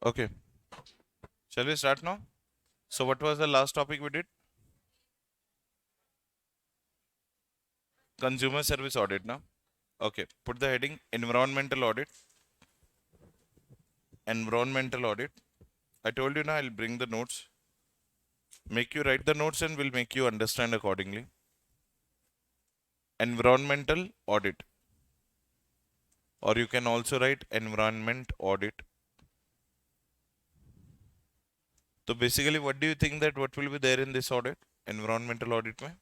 Okay, shall we start now? So what was the last topic we did? Consumer service audit now. Okay, put the heading environmental audit. Environmental audit. I told you now I'll bring the notes. Make you write the notes and we'll make you understand accordingly. Environmental audit. Or you can also write environment audit. So basically what do you think that what will be there in this audit? Environmental audit mein?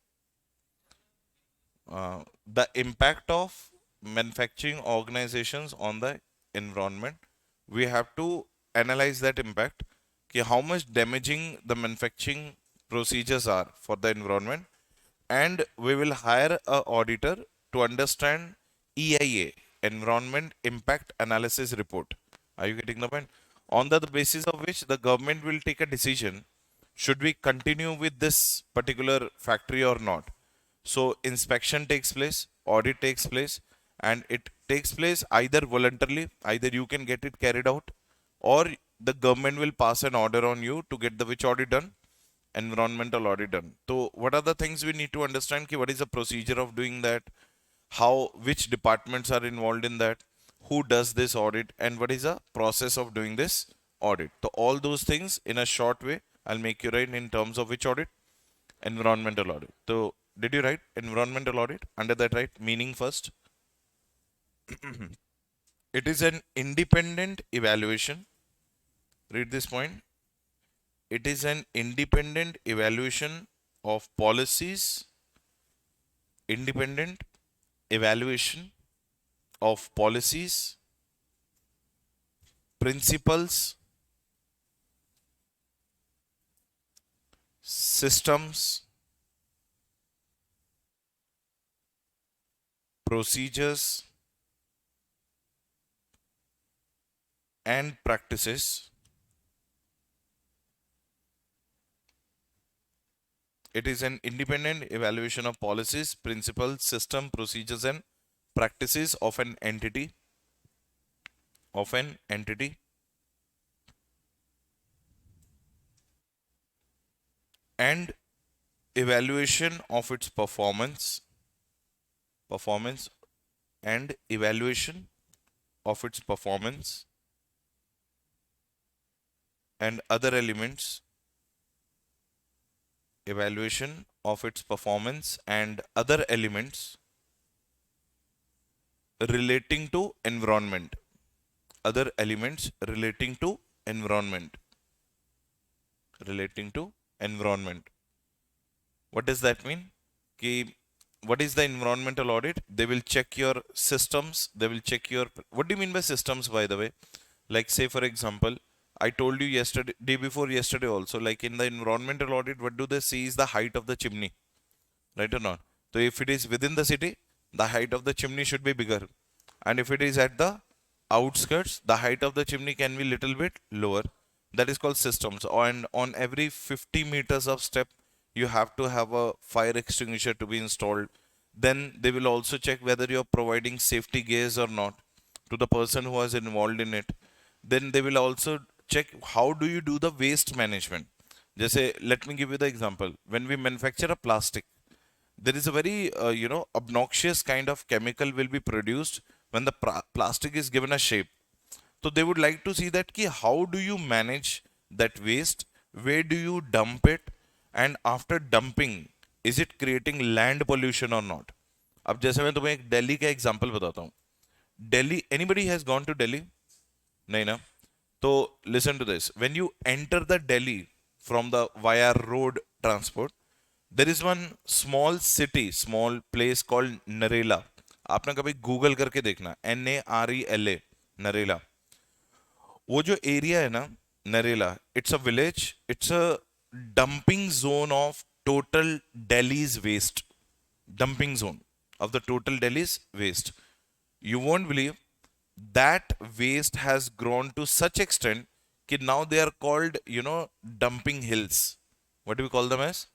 The impact of manufacturing organizations on the environment. We have to analyze that impact, कि how much damaging the manufacturing procedures are for the environment, and we will hire a auditor to understand EIA, Environment Impact Analysis Report. Are you getting the point? On the basis of which the government will take a decision, should we continue with this particular factory or not? So inspection takes place, audit takes place, and it takes place either voluntarily, either you can get it carried out, or the government will pass an order on you to get the which audit done? Environmental audit done. So what are the things we need to understand? Ki what is the procedure of doing that? How, which departments are involved in that? Who does this audit? And what is the process of doing this audit? So all those things in a short way, I'll make you write in terms of which audit? Environmental audit. So did you write environmental audit? Under that, write meaning first. It is an independent evaluation. Read this point. It is an independent evaluation of policies, independent evaluation of policies, principles, systems, procedures, and practices. It is an independent evaluation of policies, principles, system, procedures, and practices of an entity. Of an entity. And evaluation of its performance, and evaluation of its performance and other elements, evaluation of its performance and other elements relating to environment, other elements relating to environment, relating to environment. What does that mean? Ki, what is the environmental audit? They will check your systems, they will check your, what do you mean by systems, by the way? Like say for example, I told you yesterday, day before yesterday also, like in the environmental audit, what do they see is the height of the chimney, right or not? So if it is within the city, the height of the chimney should be bigger. And if it is at the outskirts, the height of the chimney can be little bit lower. That is called systems. And on every 50 meters of step, you have to have a fire extinguisher to be installed. Then they will also check whether you're providing safety gears or not to the person who was involved in it. Then they will also check how do you do the waste management. Just say, let me give you the example. When we manufacture a plastic, there is a very obnoxious kind of chemical will be produced when the plastic is given a shape. So they would like to see that ki how do you manage that waste, where do you dump it, and after dumping, is it creating land pollution or not? अब जैसे मैं तुम्हें एक दिल्ली का example बताता हूँ. Delhi, anybody has gone to Delhi? नहीं ना? तो listen to this. When you enter the Delhi from the via road transport, there is one small city, small place called Narela. आपने कभी गूगल करके देखना, NARELA, नरेला. वो जो एरिया है ना, Narela, it's a village, it's a dumping zone of total Delhi's waste. Dumping zone of the total Delhi's waste. You won't believe that waste has grown to such extent that now they are called, dumping hills. What do we call them as?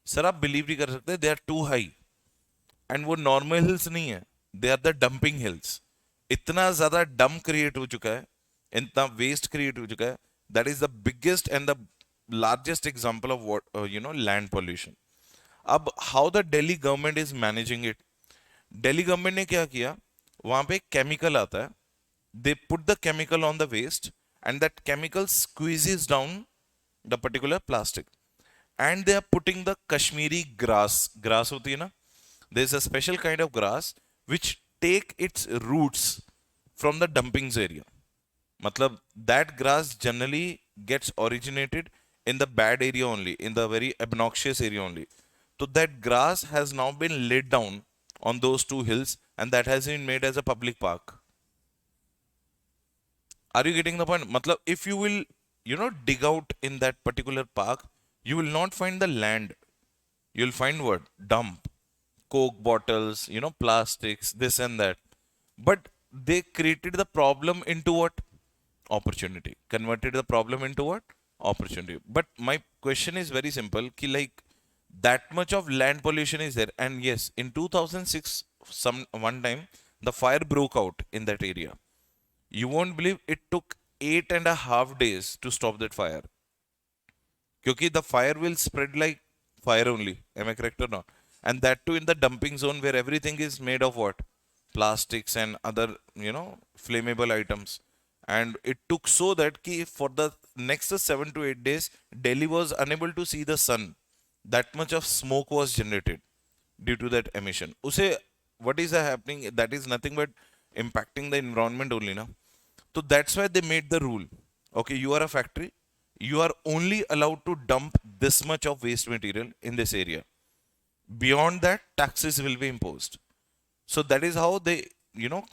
Sir आप believe नहीं कर सकते, they are too high. And वो normal hills नहीं है, they are the dumping hills. इतना ज्यादा dump create हो चुका है इतना वेस्ट क्रिएट हो चुका है. That is the biggest and the largest example of what land pollution. अब how the Delhi government is managing it. Delhi government ने क्या किया, वहां पे केमिकल आता है, they put the chemical on the waste and that chemical squeezes down the particular plastic, and they are putting the Kashmiri grass hoti hai na, there is a special kind of grass which take its roots from the dumpings area. Matlab that grass generally gets originated in the bad area only, in the very obnoxious area only. So that grass has now been laid down on those two hills and that has been made as a public park. Are you getting the point? Matlab, if you will, dig out in that particular park, you will not find the land. You'll find what? Dump. Coke bottles, plastics, this and that. But they created the problem into what? Opportunity. Converted the problem into what? Opportunity. But my question is very simple. Ki like that much of land pollution is there. And yes, in 2006, one time, the fire broke out in that area. You won't believe it took 8.5 days to stop that fire. Because the fire will spread like fire only. Am I correct or not? And that too in the dumping zone where everything is made of what? Plastics and other, flammable items. And it took so that for the next 7 to 8 days, Delhi was unable to see the sun. That much of smoke was generated due to that emission. Use, what is happening? That is nothing but impacting the environment only, na? So that's why they made the rule. Okay, you are a factory. You are only allowed to dump this much of waste material in this area. Beyond that, taxes will be imposed. So that is how they,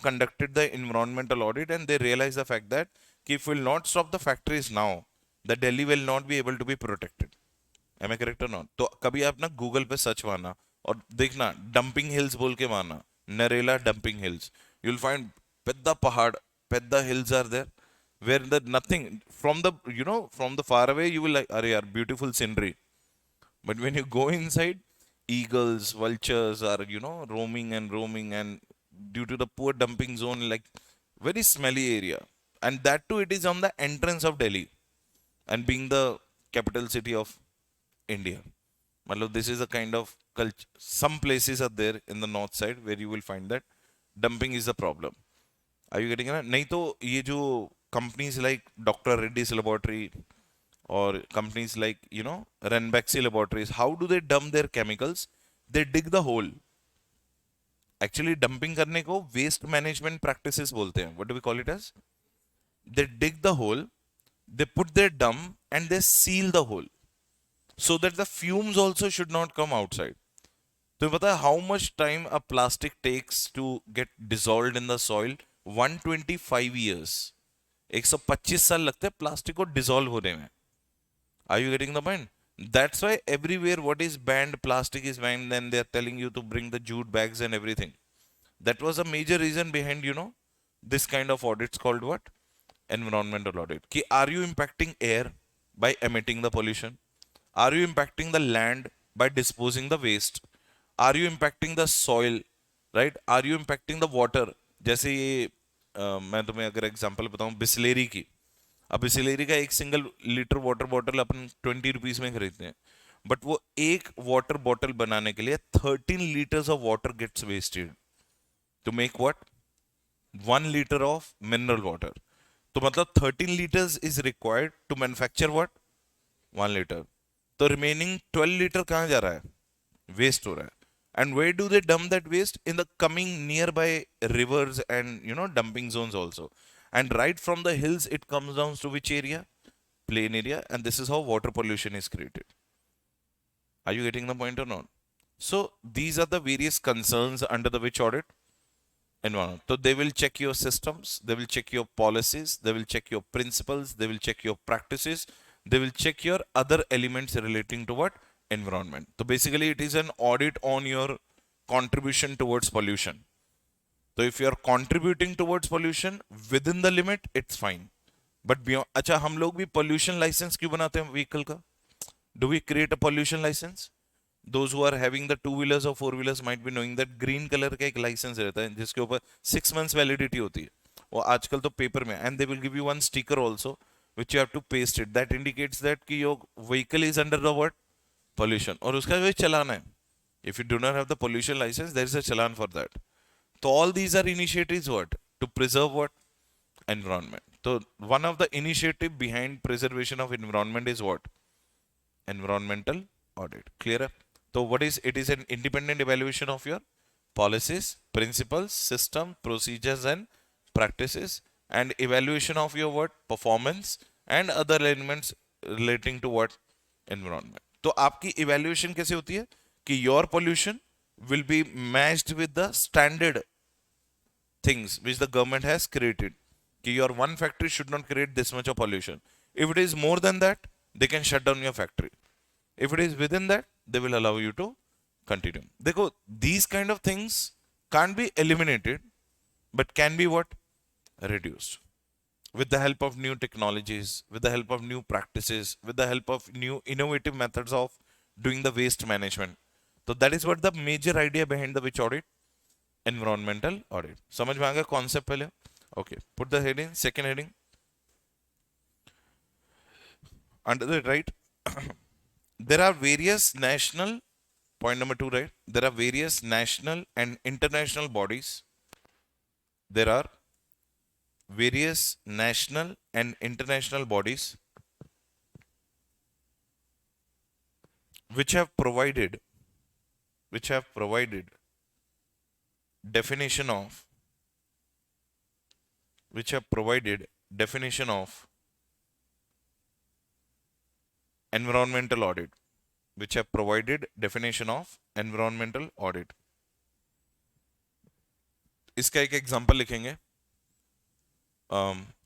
conducted the environmental audit, and they realized the fact that if we will not stop the factories now, the Delhi will not be able to be protected. Am I correct or not? तो कभी आप ना Google पे search मारना और देखना dumping hills बोल के मारना, Narela dumping hills. You'll find pedda pahad, pedda hills are there, where the nothing from the from the far away you will like, are beautiful scenery. But when you go inside, eagles, vultures are roaming and roaming, and due to the poor dumping zone, like very smelly area, and that too it is on the entrance of Delhi, and being the capital city of India. Matlab, this is a kind of culture. Some places are there in the north side where you will find that dumping is the problem. Are you getting it? नहीं तो ये जो companies like Dr. Reddy's laboratory or companies like Ranbaxy laboratories, how do they dump their chemicals? They dig the hole. Actually, dumping करने को waste management practices बोलते हैं. What do we call it as? They dig the hole, they put their dump, and they seal the hole so that the fumes also should not come outside. तो पता है how much time a plastic takes to get dissolved in the soil? 125 years. 125 साल लगते हैं plastic को dissolve होने में. Are you getting the point? That's why everywhere what is banned, plastic is banned, then they are telling you to bring the jute bags and everything. That was a major reason behind, this kind of audits called what? Environmental audit. Ki, are you impacting air by emitting the pollution? Are you impacting the land by disposing the waste? Are you impacting the soil? Right? Are you impacting the water? जैसे ये मैं तुम्हें अगर example बताऊं Bisleri की. अब Bisleri का एक सिंगल लीटर वाटर बॉटल अपन 20 रुपीज में खरीदते हैं, बट वो एक वाटर बॉटल बनाने के लिए 13 litres of water gets wasted to make what 1 litre of mineral water. तो मतलब 13 litres is required to manufacture what 1 litre. तो रिमेनिंग 12 लीटर कहाँ जा रहा है? वेस्ट हो रहा है. And where do they dump that waste? In the coming nearby rivers and dumping zones also. And right from the hills it comes down to which area? Plain area. And this is how water pollution is created. Are you getting the point or not? So these are the various concerns under the which audit? Environment. So they will check your systems, they will check your policies, they will check your principles, they will check your practices, they will check your other elements relating to what? Environment. So basically it is an audit on your contribution towards pollution. So if you are contributing towards pollution within the limit, it's fine. But beyond, अच्छा हम लोग भी pollution license क्यों बनाते हैं vehicle का? Do we create a pollution license? Those who are having the 2 wheelers or 4 wheelers might be knowing that green color का एक license रहता है जिसके ऊपर 6 months validity होती है. वो आजकल तो पेपर में, and they will give you one sticker also which you have to paste it that indicates that कि your vehicle is under the what pollution, और उसका जो चालान है, if you do not have the pollution license there is a challan for that. So all these are initiatives what to preserve what environment. So one of the initiative behind preservation of environment is what environmental audit. Clear? So what is it? Is an independent evaluation of your policies, principles, system, procedures, and practices, and evaluation of your what performance and other elements relating to what environment. तो आपकी evaluation कैसे होती है कि your pollution will be matched with the standard things which the government has created. कि your one factory should not create this much of pollution. If it is more than that, they can shut down your factory. If it is within that, they will allow you to continue. देखो, these kind of things can't be eliminated, but can be what? Reduced. With the help of new technologies, with the help of new practices, with the help of new innovative methods of doing the waste management. So that is what the major idea behind the which audit? Environmental audit. समझ में आ गया concept पहले? Okay. Put the heading, second heading. Under the right, there are various national, point number 2, right? There are various national and international bodies. There are various national and international bodies which have provided definition of environmental audit, which have provided definition of environmental audit. इसका एक example लिखेंगे.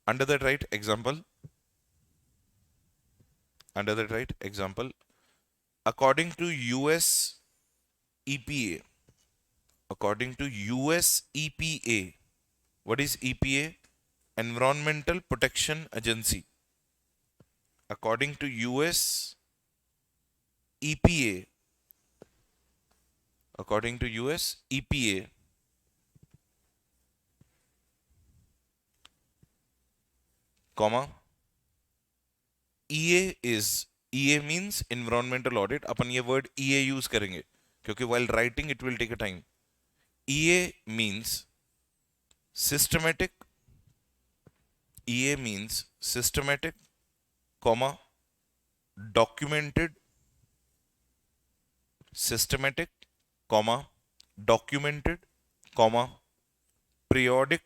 Under that right example, according to US EPA, what is EPA? Environmental Protection Agency. According to US EPA, comma, EA means environmental audit. अपन ये word EA use करेंगे क्योंकि while writing it will take a time. EA means systematic, comma, documented, comma, periodic.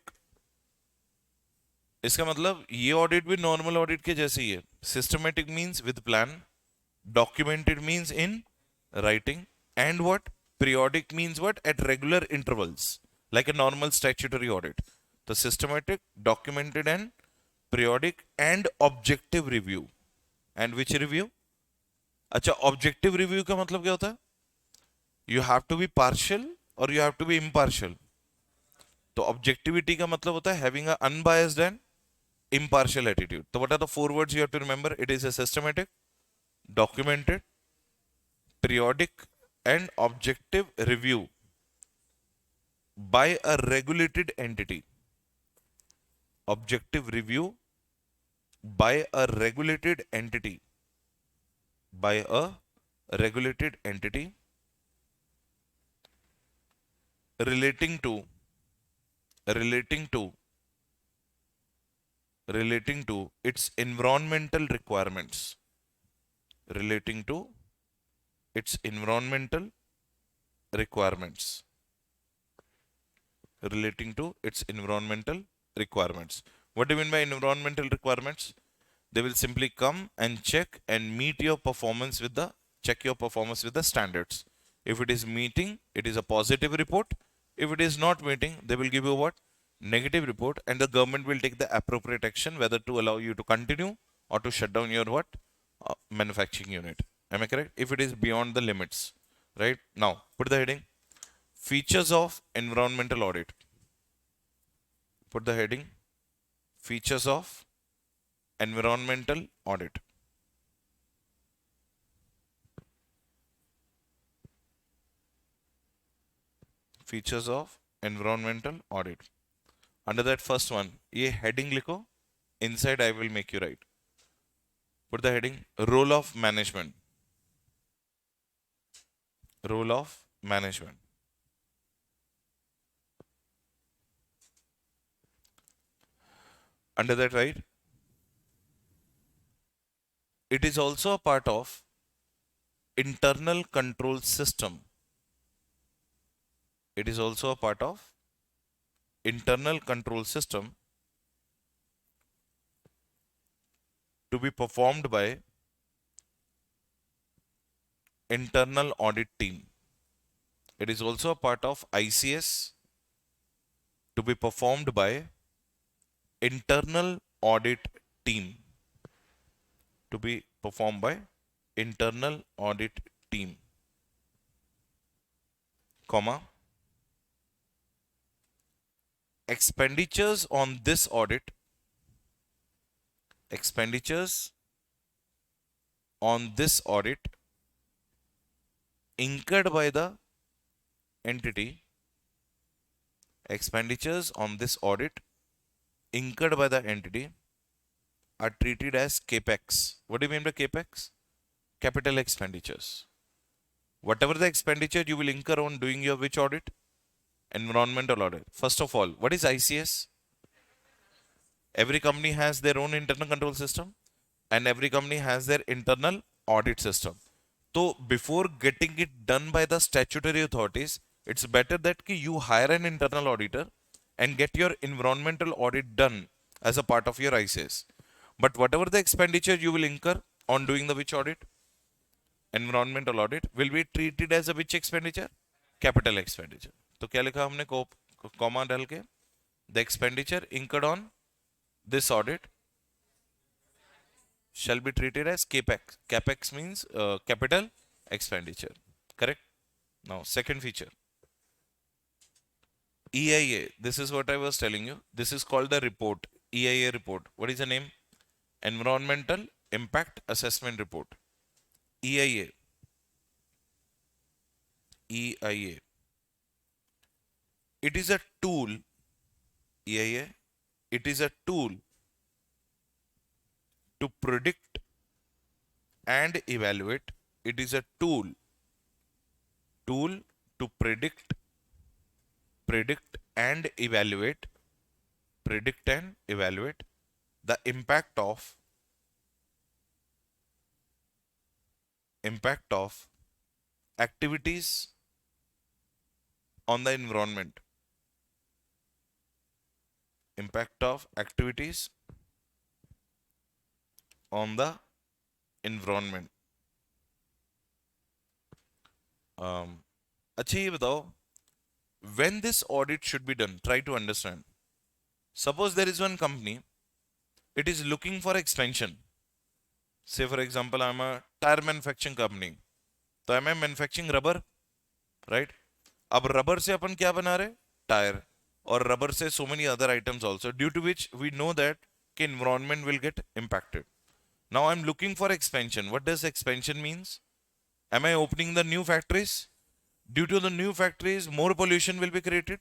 इसका मतलब ये audit भी normal audit के जैसे ही है. Systematic means with plan, documented means in writing, and what periodic means what at regular intervals like a normal statutory audit. तो systematic, documented and periodic and objective review. And which review? अच्छा, objective review का मतलब क्या होता है? You have to be partial or you have to be impartial. तो objectivity का मतलब होता है having a unbiased and impartial attitude. So what are the 4 words you have to remember? It is a systematic, documented, periodic and objective review by a regulated entity. Objective review by a regulated entity. Relating to its environmental requirements. Relating to its environmental requirements. What do you mean by environmental requirements? They will simply come and check and meet your performance with the standards. If it is meeting, it is a positive report. If it is not meeting, they will give you what? Negative report, and the government will take the appropriate action whether to allow you to continue or to shut down your what? Manufacturing unit. Am I correct? If it is beyond the limits. Right? Now, put the heading. Features of environmental audit. Put the heading. Features of environmental audit. Features of environmental audit. Under that first one, ये heading लिखो. Inside I will make you write. Put the heading role of management. Role of management. Under that, right? It is also a part of internal control system. It is also a part of internal control system to be performed by internal audit team. It is also a part of ICS to be performed by internal audit team. To be performed by internal audit team, comma, expenditures on this audit, expenditures on this audit incurred by the entity, expenditures on this audit incurred by the entity are treated as capex. What do you mean by capex? Capital expenditures. Whatever the expenditure you will incur on doing your which audit? Environmental audit. First of all, what is ICS? Every company has their own internal control system and every company has their internal audit system. So before getting it done by the statutory authorities, it's better that you hire an internal auditor and get your environmental audit done as a part of your ICS. But whatever the expenditure you will incur on doing the which audit? Environmental audit will be treated as a which expenditure? Capital expenditure. तो क्या लिखा हमने comma डाल के? The expenditure incurred on this audit shall be treated as capex. Capex means capital expenditure. Correct? Now, second feature. EIA. This is what I was telling you. This is called the report. EIA report. What is the name? Environmental Impact Assessment Report. EIA. EIA. It is a tool. EIA. It is a tool to predict and evaluate. It is a tool to predict and evaluate the impact of activities on the environment. Impact of activities on the environment. अच्छा ये बताओ, when this audit should be done, try to understand. Suppose there is one company, it is looking for expansion. Say for example, I'm a tire manufacturing company. तो I'm manufacturing rubber, right? अब rubber से अपन क्या बना रहे? Tire. और rubber से so many other items also, due to which we know that the environment will get impacted. Now I'm looking for expansion. What does expansion means? Am I opening the new factories? Due to the new factories, more pollution will be created.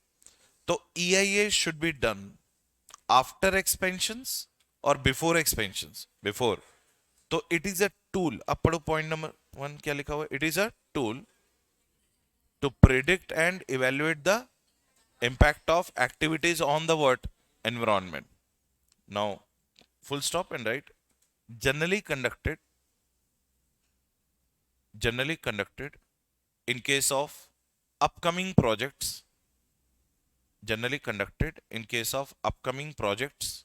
So EIA should be done after expansions or before expansions? Before. So it is a tool. अब पढ़ो point number 1 क्या लिखा हुआ है? It is a tool to predict and evaluate the impact of activities on the what? Environment. Now, full stop and write. Generally conducted in case of upcoming projects. Generally conducted in case of upcoming projects.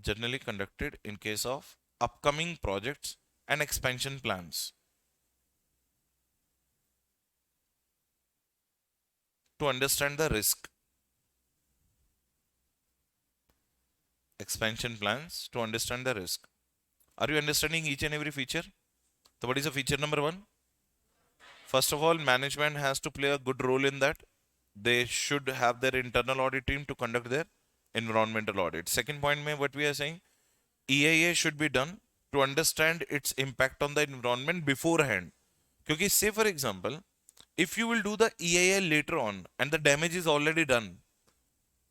Generally conducted in case of upcoming projects and expansion plans. To understand the risk. Expansion plans to understand the risk. Are you understanding each and every feature? So what is the feature number 1? First of all, management has to play a good role in that. They should have their internal audit team to conduct their environmental audit. Second point, what we are saying, EIA should be done to understand its impact on the environment beforehand. Because say for example, if you will do the EIA later on and the damage is already done,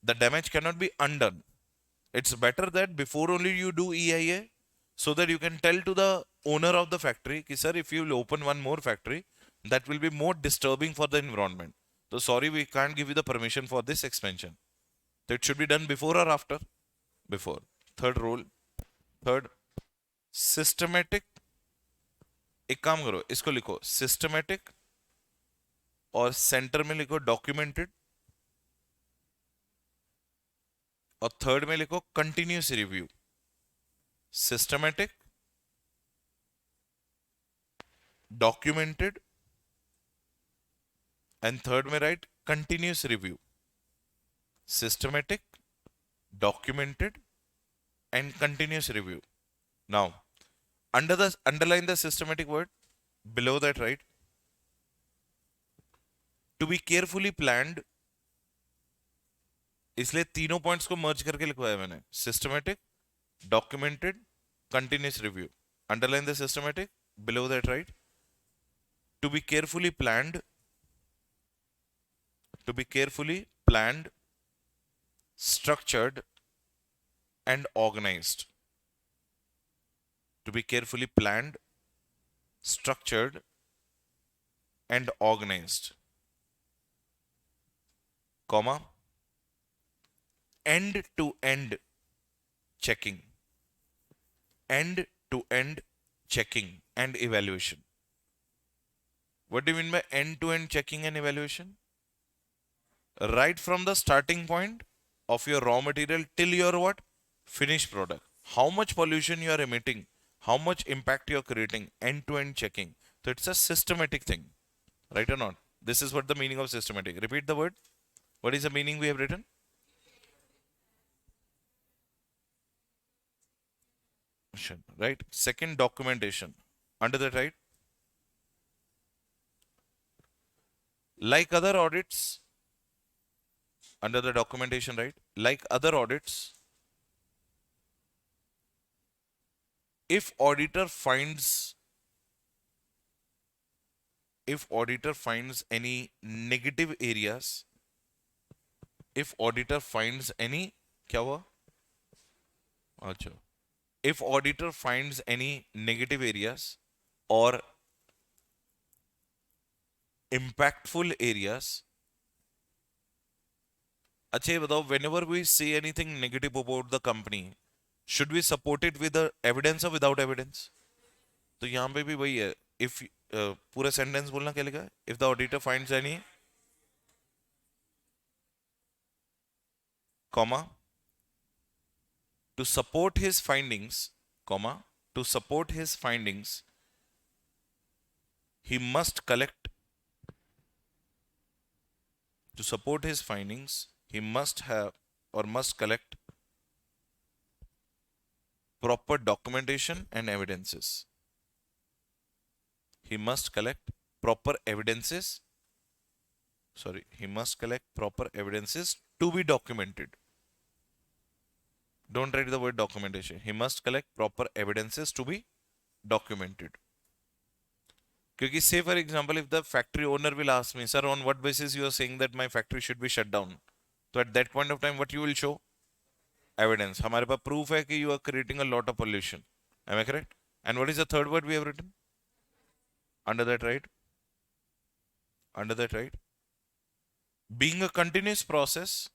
The damage cannot be undone. It's better that before only you do EIA, so that you can tell to the owner of the factory, ki, sir, if you will open one more factory, that will be more disturbing for the environment. So sorry, we can't give you the permission for this expansion. So it should be done before or after? Before. Third rule. Third, systematic. एक काम करो, इसको लिखो systematic और centre में लिखो documented और third में लिखो continuous review. Systematic, documented and third में write continuous review. Systematic, documented and continuous review. Now, underline the systematic word below that, right? To be carefully planned. इसलिए तीनों पॉइंट्स को मर्ज करके लिखवाया मैंने. Systematic, documented, continuous review. Underline the systematic below that, right? To be carefully planned, structured and organized. To be carefully planned, structured and organized, comma, end to end checking, end to end checking and evaluation. What do you mean by end to end checking and evaluation? Right from the starting point of your raw material till your what? Finished product. How much pollution you are emitting, how much impact you are creating, end to end checking. So it's a systematic thing, right or not? This is what the meaning of systematic. Repeat the word. What is the meaning we have written? Right? Second, documentation. Under that, right? Like other audits, under the documentation, right? Like other audits, if auditor finds any negative areas, if auditor finds any, क्या हुआ? अच्छा. If auditor finds any negative areas or impactful areas, अच्छा ये बताओ, whenever we say anything negative about the company, should we support it with the evidence or without evidence? तो यहाँ पे भी वही है. If पूरा सेंटेंस बोलना क्या लिखा है? If the auditor finds any, comma, to support his findings, comma, to support his findings, he must collect. To support his findings, he must have or must collect proper documentation and evidences. He must collect proper evidences. Sorry, he must collect proper evidences to be documented. Don't write the word documentation. He must collect proper evidences to be documented. Because say for example, if the factory owner will ask me, sir, on what basis you are saying that my factory should be shut down? So at that point of time, what you will show? Evidence. हमारे पास proof है कि you are creating a lot of pollution. Am I correct? And what is the third word we have written? Under that, right? Under that, right? Being a continuous process,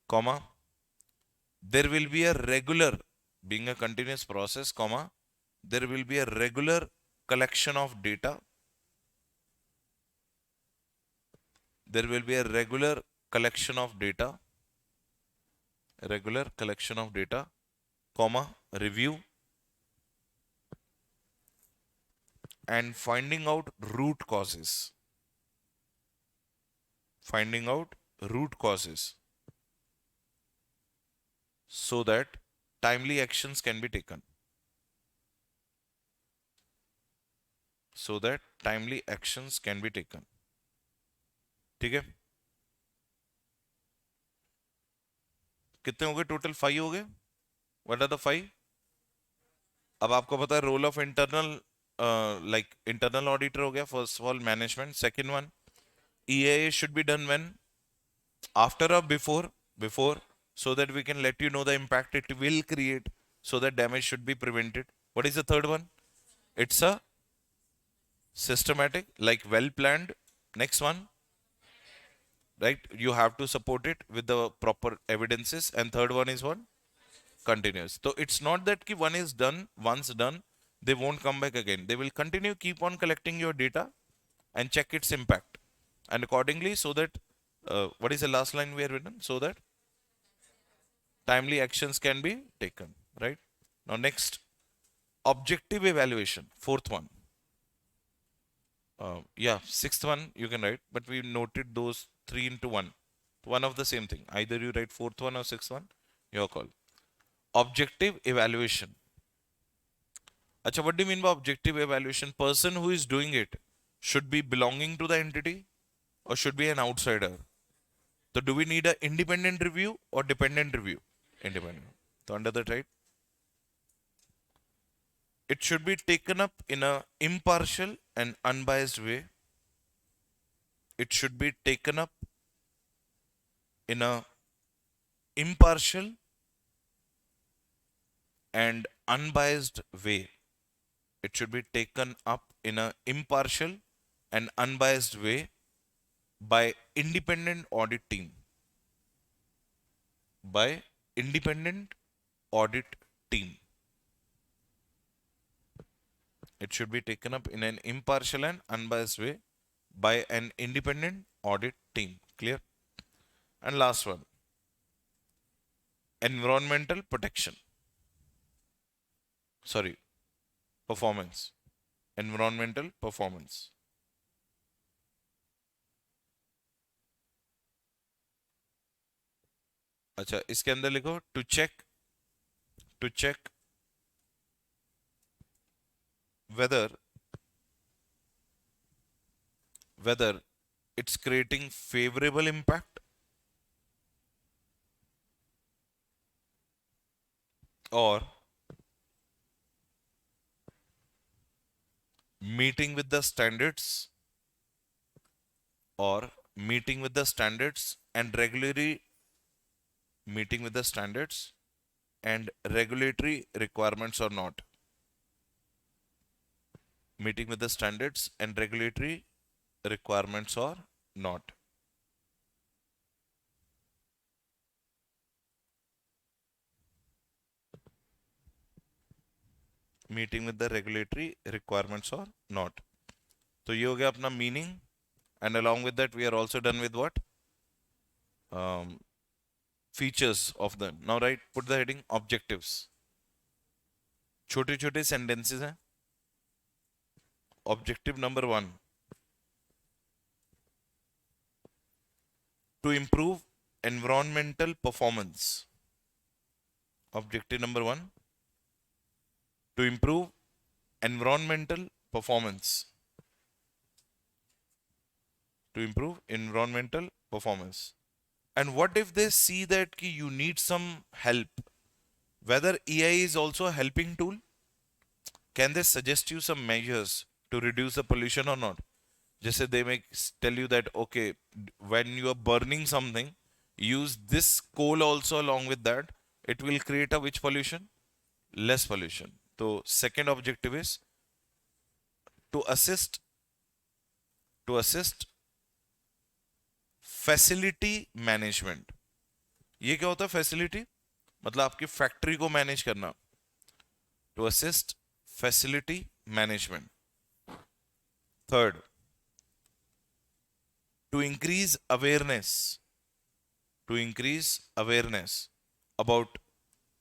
comma, there will be a regular, being a continuous process, comma, there will be a regular collection of data. There will be a regular collection of data, comma, review and finding out root causes. So that timely actions can be taken. ठीक है? कितने हो गए total? 5 हो गए. What are the 5? अब आपको पता है role of internal like internal auditor हो गया, first of all management. Second one, EIA should be done when? After or before? Before, so that we can let you know the impact it will create, so that damage should be prevented. What is the third one? It's a systematic, like well planned. Next one, right? You have to support it with the proper evidences. And third one is what? Continuous. So it's not that ki one is done, once done, they won't come back again. They will continue, keep on collecting your data and check its impact. And accordingly, so that, what is the last line we have written? So that timely actions can be taken, right? Now, next, objective evaluation, fourth one. Yeah, sixth one you can write, but we noted those three into one. One of the same thing. Either you write fourth one or sixth one, your call. Objective evaluation. Acha, what do you mean by objective evaluation? Person who is doing it should be belonging to the entity or should be an outsider? So do we need an independent review or dependent review? Independent. So under that, right? It should be taken up in a impartial and unbiased way. It should be taken up in a impartial and unbiased way. It should be taken up in a impartial and unbiased way by independent audit team. By independent audit team. It should be taken up in an impartial and unbiased way by an independent audit team. Clear? And last one, environmental protection. Sorry, performance. Environmental performance. अच्छा, इसके अंदर लिखो to check whether whether it's creating favorable impact or meeting with the standards or meeting with the standards and regularly meeting with the standards and regulatory requirements or not. Meeting with the standards and regulatory requirements or not. Meeting with the regulatory requirements or not. So ये हो गया अपना meaning, and along with that we are also done with what? Features of them. Now right, put the heading objectives. छोटे छोटे sentences हैं. Objective number 1, to improve environmental performance. Objective number 1, to improve environmental performance. To improve environmental performance. And what if they see that you need some help? Whether AI is also a helping tool? Can they suggest you some measures to reduce the pollution or not? Just they may tell you that, okay, when you are burning something, use this coal also along with that. It will create a which pollution? Less pollution. So second objective is to assist facility management. ये क्या होता है facility? मतलब आपकी factory को manage करना. To assist facility management. Third, to increase awareness about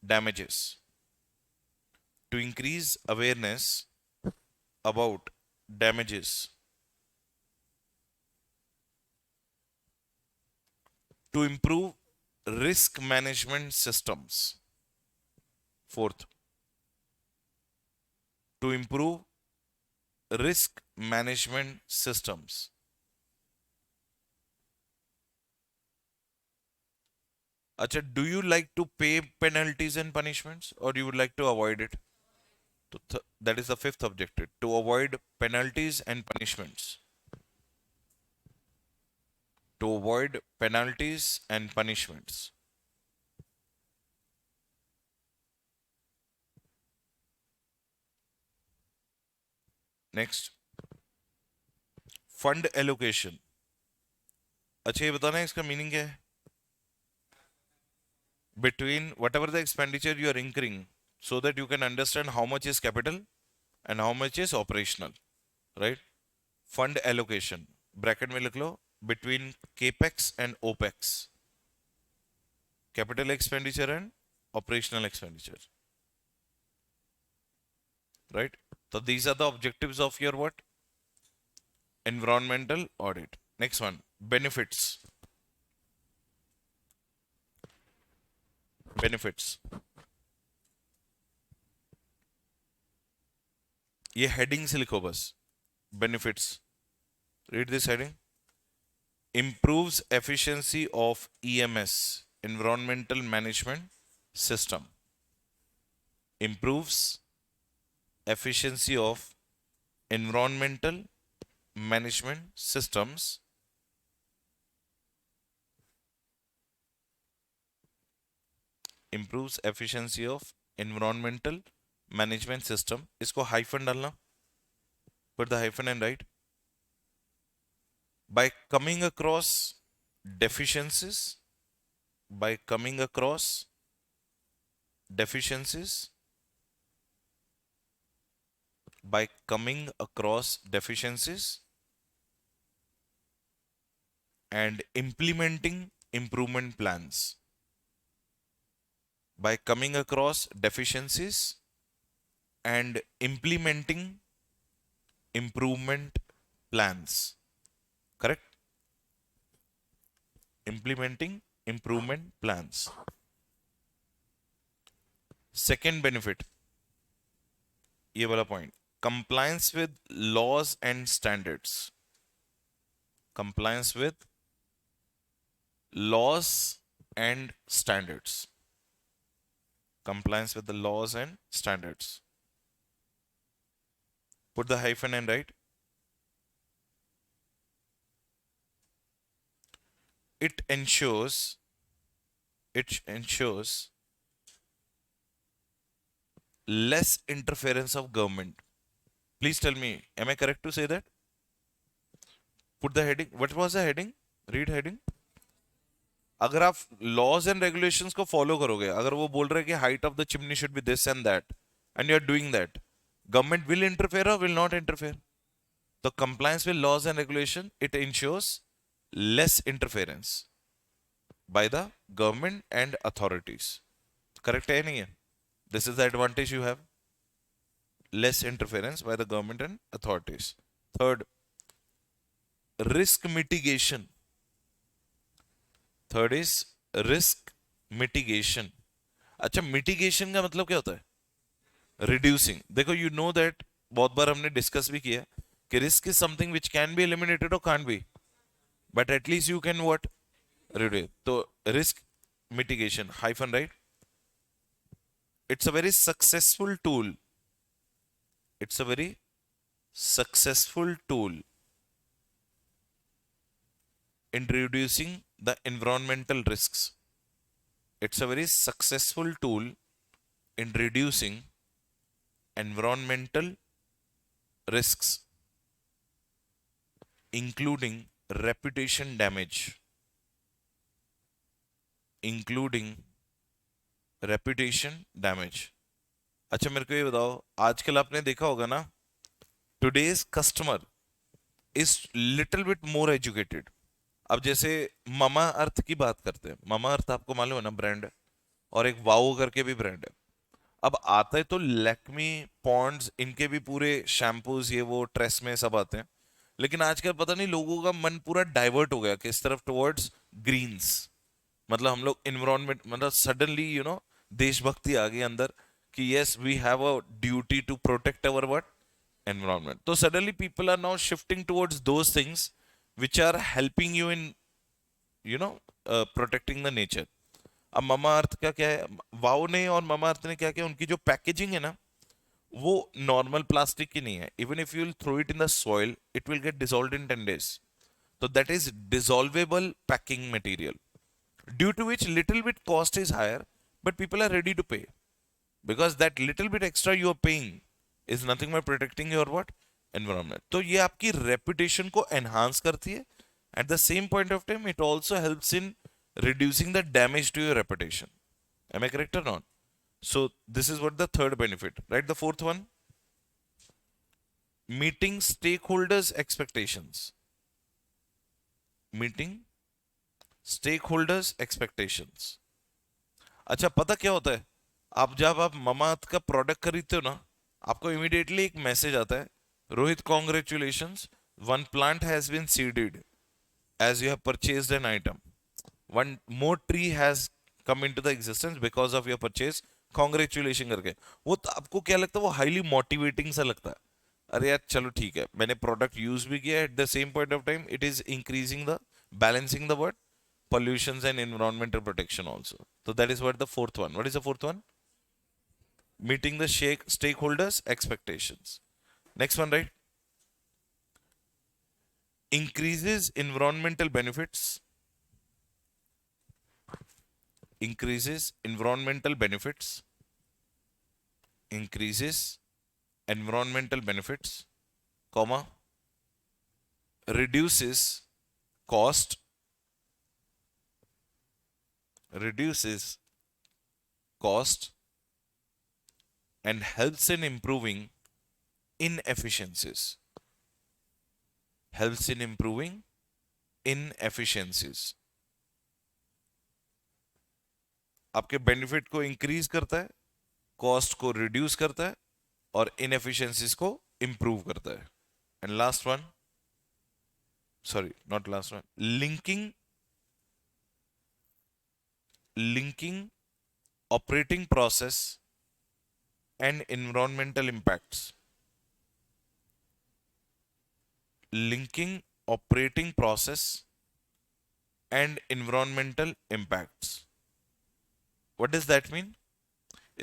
damages. To increase awareness about damages. To improve risk management systems. Fourth, to improve risk management systems. Acha, do you like to pay penalties and punishments or you would like to avoid it? That is the fifth objective, to avoid penalties and punishments. To avoid penalties and punishments. Next, fund allocation. अच्छा ये बताना है इसका meaning क्या है? Between whatever the expenditure you are incurring, so that you can understand how much is capital and how much is operational, right? Fund allocation, bracket में लिख लो, between capex and opex, capital expenditure and operational expenditure, right? So these are the objectives of your what? Environmental audit. Next one, benefits. Benefits. ये heading से लिखो बस. Benefits. Read this heading. Improves efficiency of EMS, environmental management system. Improves efficiency of environmental management systems. Improves efficiency of environmental management system. इसको hyphen डालना. Put the hyphen and write. By coming across deficiencies, by coming across deficiencies, by coming across deficiencies and implementing improvement plans. By coming across deficiencies and implementing improvement plans. Correct? Implementing improvement plans. Second benefit, ये वाला point, compliance with laws and standards. Compliance with laws and standards. Compliance with the laws and standards. Put the hyphen and write. It ensures less interference of government. Please tell me, am I correct to say that? Put the heading. What was the heading? Read heading. अगर आप laws and regulations को follow करोगे, अगर वो बोल रहे हैं कि height of the chimney should be this and that, and you are doing that, government will interfere or will not interfere? The compliance with laws and regulation, it ensures less interference by the government and authorities. Correct है नहीं है? This is the advantage you have. Less interference by the government and authorities. Third, risk mitigation. Third is risk mitigation. अच्छा, mitigation का मतलब क्या होता है? Reducing. देखो, you know that बहुत बार हमने discuss भी किया कि risk is something which can be eliminated or can't be, but at least you can what? Reduce. So risk mitigation, hyphen, right? It's a very successful tool. It's a very successful tool in reducing the environmental risks. It's a very successful tool in reducing environmental risks, including reputation damage. Including reputation damage. अच्छा, मेरे को ये बताओ, आजकल आपने देखा होगा ना, today's customer is little bit more educated. अब जैसे मामा अर्थ की बात करते हैं, मामा अर्थ आपको मालूम है ना ब्रांड है, और एक वाओ करके भी ब्रांड है. अब आता है तो लैक्मी, पॉन्ड्स, इनके भी पूरे शैम्पूज ये वो ट्रेस में सब आते हैं. लेकिन आजकल पता नहीं लोगों का मन पूरा डाइवर्ट हो गया किस तरफ, टुवर्ड्स ग्रीन्स. मतलब हम लोग इन्वायरमेंट, मतलब सडनली देशभक्ति आ गई अंदर कि yes we have a duty to protect our what environment. तो suddenly people are now shifting towards those things which are helping you in protecting the nature. अब मामा अर्थ का क्या है, वाओ ने और मामा अर्थ ने क्या किया, उनकी जो पैकेजिंग है ना, वो नॉर्मल प्लास्टिक की नहीं है. Even if you will throw it in the soil it will get dissolved in 10 days. So that is dissolvable packing material, due to which little bit cost is higher, but people are ready to pay because that little bit extra you are paying is nothing but protecting your what environment. तो ये आपकी reputation को enhance करती है. At the same point of time, it also helps in reducing the damage to your reputation. Am I correct or not? So this is what the third benefit, right? The fourth one, meeting stakeholders' expectations. Meeting stakeholders' expectations. अच्छा, पता क्या होता है? आप जब आप ममाअर्थ का product खरीदते हो ना, आपको इमीडिएटली एक मैसेज आता है, Rohit congratulations, one plant has been seeded as you have purchased an item. One more tree has come into the existence because of your purchase. Congratulations करके. वो तो आपको क्या लगता है? वो हाईली मोटिवेटिंग सा लगता है. अरे यार चलो ठीक है, मैंने प्रोडक्ट यूज भी किया. At the same point of time it is increasing the balancing the word pollutions and environmental protection also. So that is what the fourth one. What is the fourth one? Meeting the stakeholders expectations. Next one, right? Increases environmental benefits. Increases environmental benefits. Increases environmental benefits, comma, reduces cost, reduces cost, and helps in improving inefficiencies. Helps in improving inefficiencies. आपके benefit को increase करता है, cost को reduce करता है और inefficiencies को improve करता है. And last one, sorry not last one, linking operating process and environmental impacts. Linking operating process and environmental impacts. What does that mean?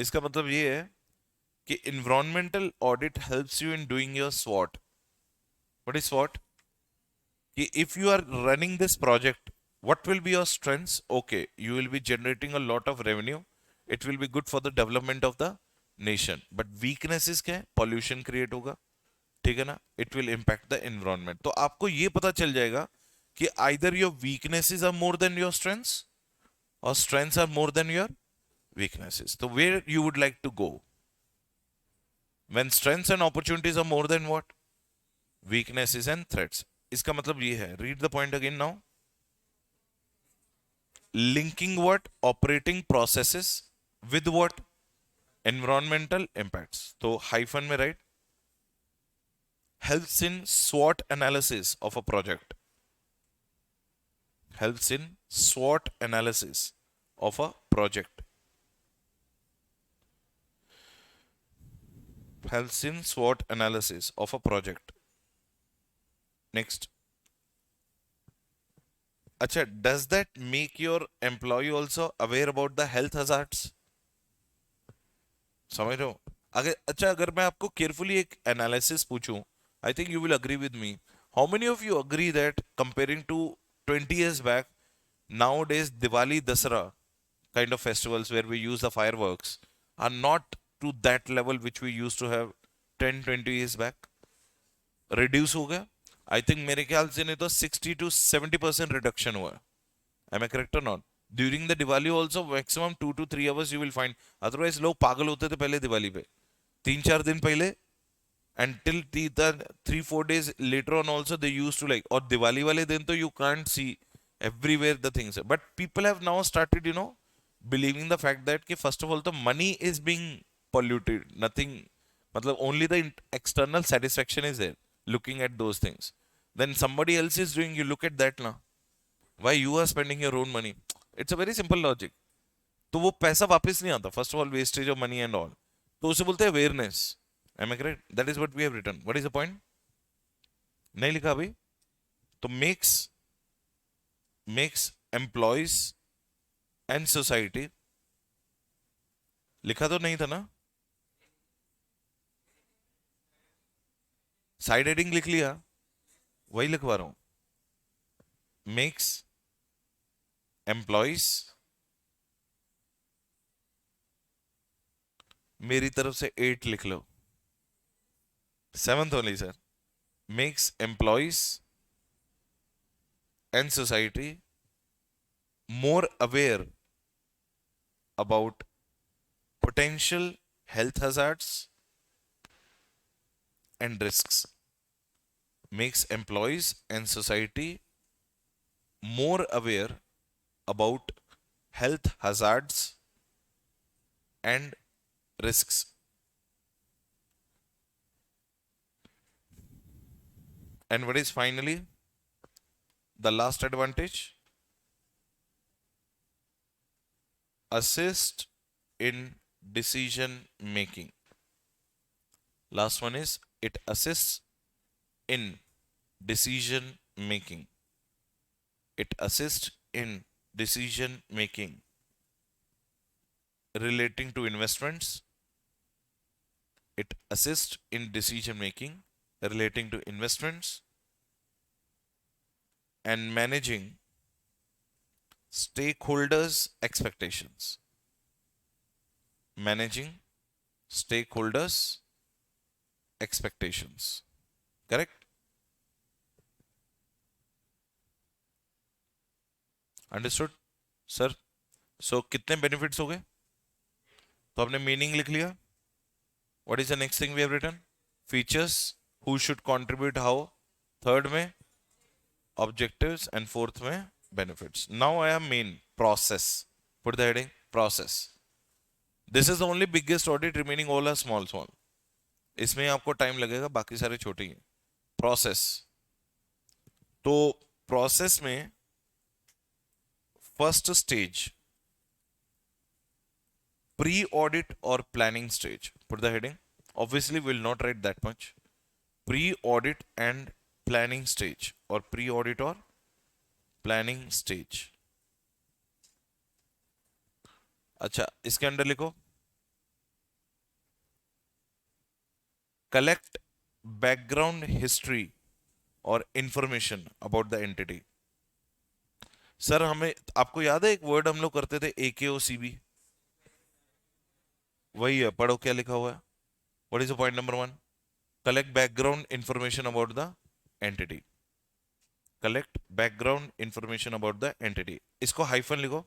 इसका मतलब ये है कि environmental audit helps you in doing your SWOT. What is SWOT? कि if you are running this project, what will be your strengths? Okay, you will be generating a lot of revenue. It will be good for the development of the nation. But weaknesses क्या है? Pollution create होगा, ठीक है ना? It will impact the environment. तो आपको ये पता चल जाएगा कि either your weaknesses are more than your strengths or strengths are more than your weaknesses. So where you would like to go? When strengths and opportunities are more than what? Weaknesses and threats. इसका मतलब ये है, read the point again now. Linking what? Operating processes with what? Environmental impacts. तो hyphen में write. Helps in SWOT analysis of a project. Helps in SWOT analysis of a project. Helps in SWOT analysis of a project. Next. अच्छा, does that make your employee also aware about the health hazards? समझ रहे हो? अगर मैं आपको carefully एक analysis पूछूं, I think you will agree with me. How many of you agree that comparing to 20 years back, nowadays Diwali, Dasara kind of festivals where we use the fireworks are not to that level which we used to have 10-20 years back? Reduce हो गया. I think मेरे ख्याल से नहीं तो 60 to 70% reduction हुआ है. Am I correct or not? During the Diwali also maximum 2 to 3 hours you will find. Otherwise लोग पागल होते थे पहले दिवाली पे, 3-4 दिन पहले, until 3-4 days later on also they used to like. और दिवाली वाले दिन तो you can't see everywhere the things. But people have now started, believing the fact that कि first of all the money is being polluted. Nothing, मतलब only the external satisfaction is there looking at those things. Then somebody else is doing, you look at that now. Why you are spending your own money? It's a very simple logic. तो वो पैसा वापस नहीं आता. First of all, wastage of money and all. तो उसे बोलते हैं awareness. Am I correct? That is what we have written. What is the point? नहीं लिखा अभी? तो makes employees and society. लिखा तो नहीं था ना? साइड हेडिंग लिख लिया, वही लिखवा रहा हूं, मेक्स एम्प्लॉइज, मेरी तरफ से 8 लिख लो, 7th only sir, makes employees and society more aware about potential health hazards and risks, makes employees and society more aware about health hazards and risks. And what is finally the last advantage? Assist in decision making. Last one is it assists in decision making. It assists in decision making relating to investments. It assists in decision making relating to investments and managing stakeholders' expectations. Managing stakeholders' expectations. Correct? Understood sir? So कितने benefits हो गए? तो आपने meaning लिख लिया. What is the next thing we have written? Features, who should contribute how, third में objectives and fourth में benefits. Now I am main process. Put the heading process. This is the only biggest audit, remaining all are small small. इसमें आपको time लगेगा, बाकी सारे छोटे हैं. Process. तो प्रोसेस में first stage pre-audit or planning stage. Put the heading. Obviously, we'll not write that much. Pre-audit and planning stage, or pre-audit or planning stage. अच्छा, इसके अंदर लिखो collect background history or information about the entity. Sir हमें, आपको याद है एक word हम लोग करते थे AKOCB? वही है, पढ़ो क्या लिखा हुआ है. What is the point number 1? collect background information about the entity. Collect background information about the entity. इसको हाइफन लिखो.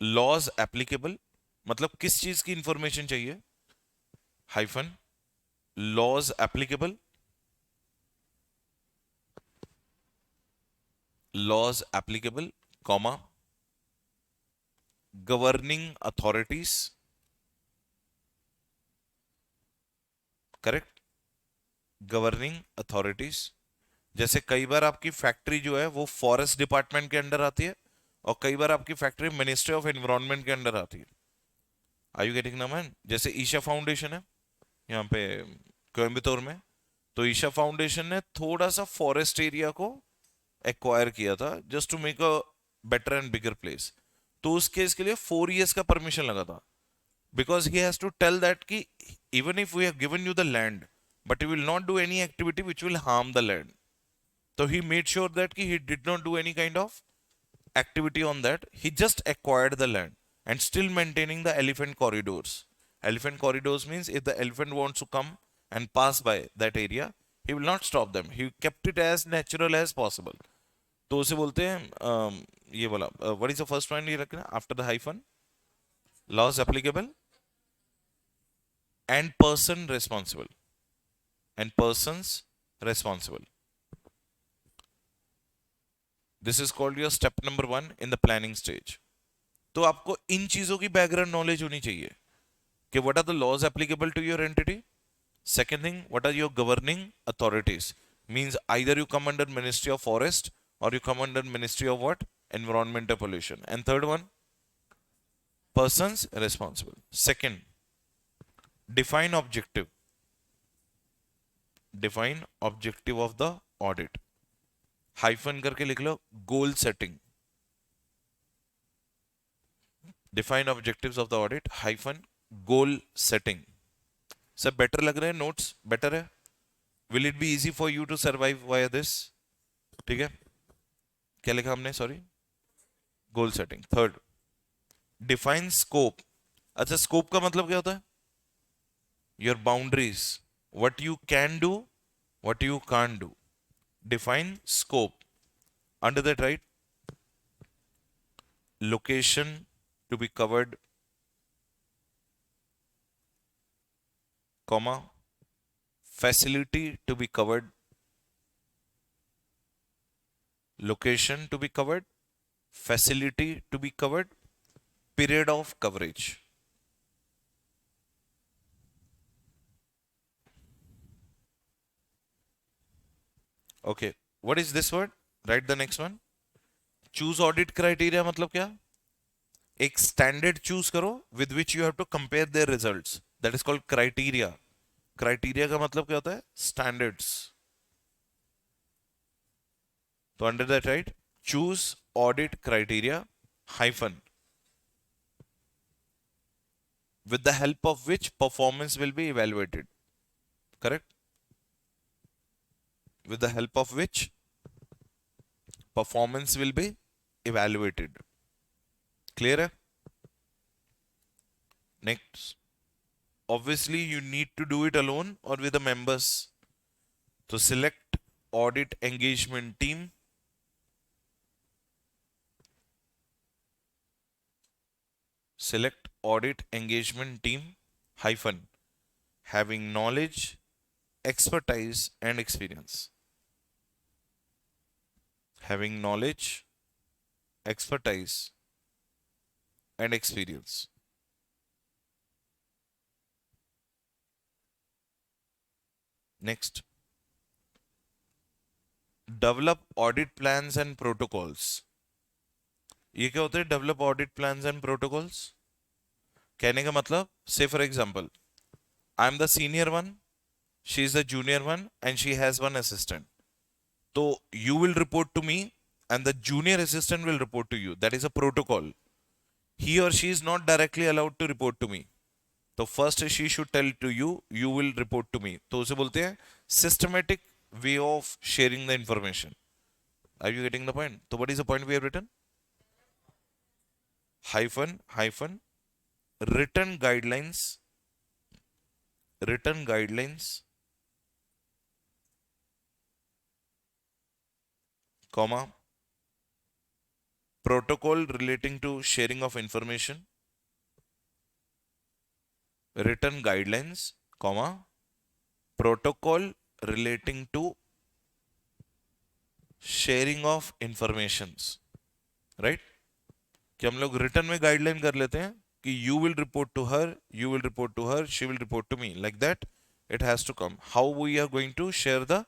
लॉज एप्लीकेबल, मतलब किस चीज की इंफॉर्मेशन चाहिए, hyphen laws applicable, laws applicable, comma governing authorities. Correct, governing authorities. जैसे कई बार आपकी फैक्ट्री जो है वो फॉरेस्ट डिपार्टमेंट के अंडर आती है, और कई बार आपकी फैक्ट्री मिनिस्ट्री ऑफ एनवायरनमेंट के अंडर आती है. आर यू गेटिंग ना मैन? जैसे ईशा फाउंडेशन है यहाँ पे कोयम्बतूर में, तो ईशा फाउंडेशन ने थोड़ा सा फॉरेस्ट एरिया को एक्वायर किया था just to make a better and bigger place. तो उस केस के लिए 4 years का परमिशन लगा था, because he has to tell that ki even if we have given you the land, but you will not do any activity which will harm the land. So he made sure that ki he did not do any kind of activity on that. He just acquired the land and still maintaining the elephant corridors. Elephant corridors means if the elephant wants to come and pass by that area, he will not stop them. He kept it as natural as possible. तो उसे बोलते हैं ये बोला, what is the first point ये रखना after the hyphen? Laws applicable and person responsible, and persons responsible. This is called your step number 1 in the planning stage. तो आपको इन चीजों की बैकग्राउंड नॉलेज होनी चाहिए कि what are the laws applicable to your entity. Second thing, what are your governing authorities? Means either you come under Ministry of Forest or you come under Ministry of what? Environmental pollution. And third one, persons responsible. Second, define objective. Define objective of the audit. Hyphen करके लिख लो goal setting. Define objectives of the audit, hyphen goal setting. सब better लग रहे हैं notes? Better है? Will it be easy for you to survive via this? ठीक है, क्या लिखा हमने? Sorry, goal setting. Third, define scope. अच्छा, स्कोप का मतलब क्या होता है? Your boundaries, what you can do, what you can't do. Define scope. Under that right, location to be covered, comma, facility to be covered, location to be covered, facility to be covered, period of coverage. Okay, what is this word? Write the next one. Choose audit criteria मतलब क्या? एक standard choose करो with which you have to compare their results. That is called criteria. Criteria का मतलब क्या होता है? Standards. तो under that, right? Choose audit criteria hyphen with the help of which performance will be evaluated. Correct? With the help of which performance will be evaluated. Clear hai? Next, obviously you need to do it alone or with the members. So select audit engagement team. Select audit engagement team hyphen having knowledge, expertise and experience. Having knowledge, expertise and experience. Next, develop audit plans and protocols. ये क्या होते हैं develop audit plans and protocols? कहने का मतलब, say for example, I am the senior one, she is the junior one and she has one assistant. तो you will report to me and the junior assistant will report to you. That is a protocol. He or she is not directly allowed to report to me. तो first she should tell to you, you will report to me. तो उसे बोलते हैं systematic way of sharing the information. Are you getting the point? So what is the point we have written? Hyphen, hyphen, written guidelines, written guidelines, comma, protocol relating to sharing of information, written guidelines, comma, protocol relating to sharing of informations. Right? कि हम लोग return में guideline कर लेते हैं कि you will report to her, you will report to her, she will report to me. Like that it has to come. How we are going to share the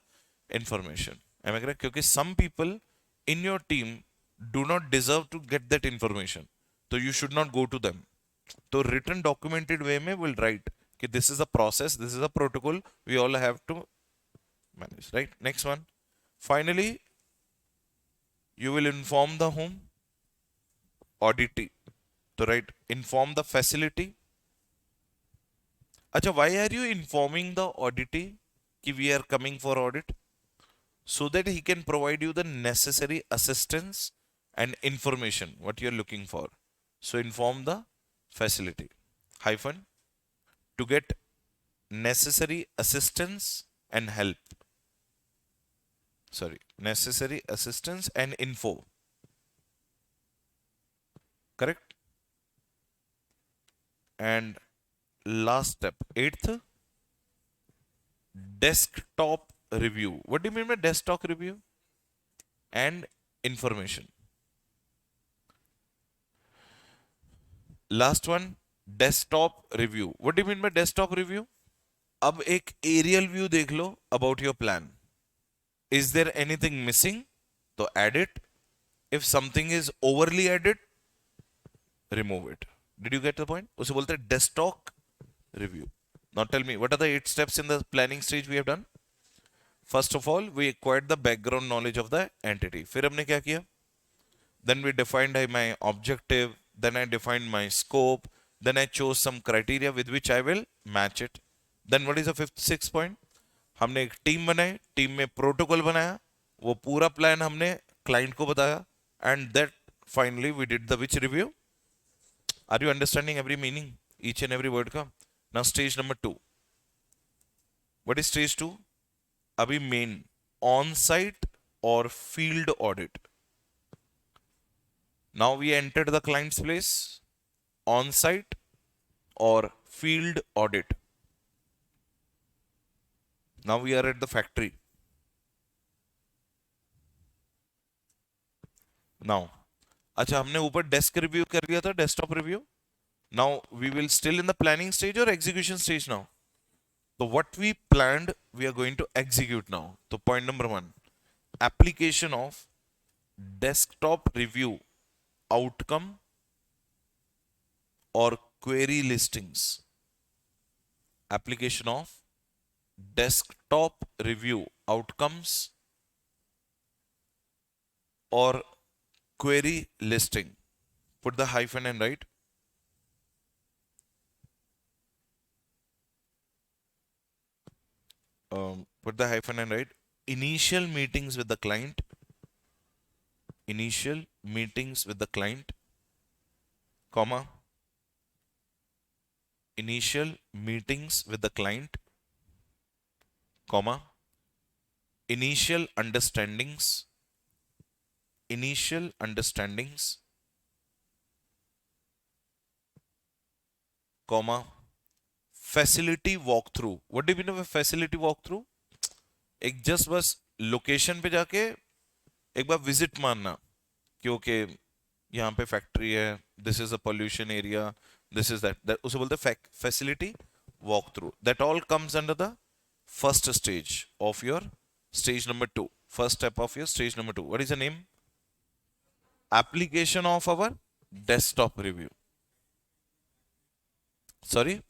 information. Am I correct? क्योंकि some people in your team do not deserve to get that information, तो you should not go to them. तो written documented way में will write कि this is a process, this is a protocol, we all have to manage. Right? Next one. Finally you will inform the whom? Auditee. So right, inform the facility. Acha, why are you informing the auditee कि we are coming for audit? So that he can provide you the necessary assistance and information what you are looking for. So inform the facility hyphen to get necessary assistance and help. Sorry, necessary assistance and info. Correct? And last step, eighth, desktop review. What do you mean by desktop review? And information. Last one, desktop review. What do you mean by desktop review? अब एक aerial view देख लो about your plan. Is there anything missing? तो add it. If something is overly added, remove it. Did you get the point? उसे बोलते हैं desktop review. Now tell me, what are the 8 steps in the planning stage we have done? First of all, we acquired the background knowledge of the entity. फिर हमने क्या किया? Then we defined my objective. Then I defined my scope. Then I chose some criteria with which I will match it. Then what is the fifth six point? हमने एक team बनाई, team में protocol बनाया, वो पूरा plan हमने client को बताया, and that finally we did the which review. Are you understanding every meaning, each and every word का? Now stage number 2. What is stage 2? अभी मेन ऑन साइट और field audit. Now we entered the client's place, on site or field audit. Now we are at the factory. Now, अच्छा हमने ऊपर desk review कर लिया था, desktop review. Now we will still in the planning stage or execution stage now. So what we planned, we are going to execute now. So point number 1, application of desktop review outcome or query listings. Application of desktop review outcomes or query listing. Put the hyphen and write. Put the hyphen and write. Initial meetings with the client. Initial meetings with the client, comma. Initial meetings with the client, comma. Initial understandings. Initial understandings, comma. Facility walkthrough. What do you mean by facility walkthrough? एक just बस location पे जाके एक बार visit मारना कि okay यहाँ पे factory है, this is a pollution area, this is that, उसे बोलते हैं facility walk through. That all comes under the first stage of your stage number 2. First step of your stage number 2. What is the name? Application of our desktop review. Sorry,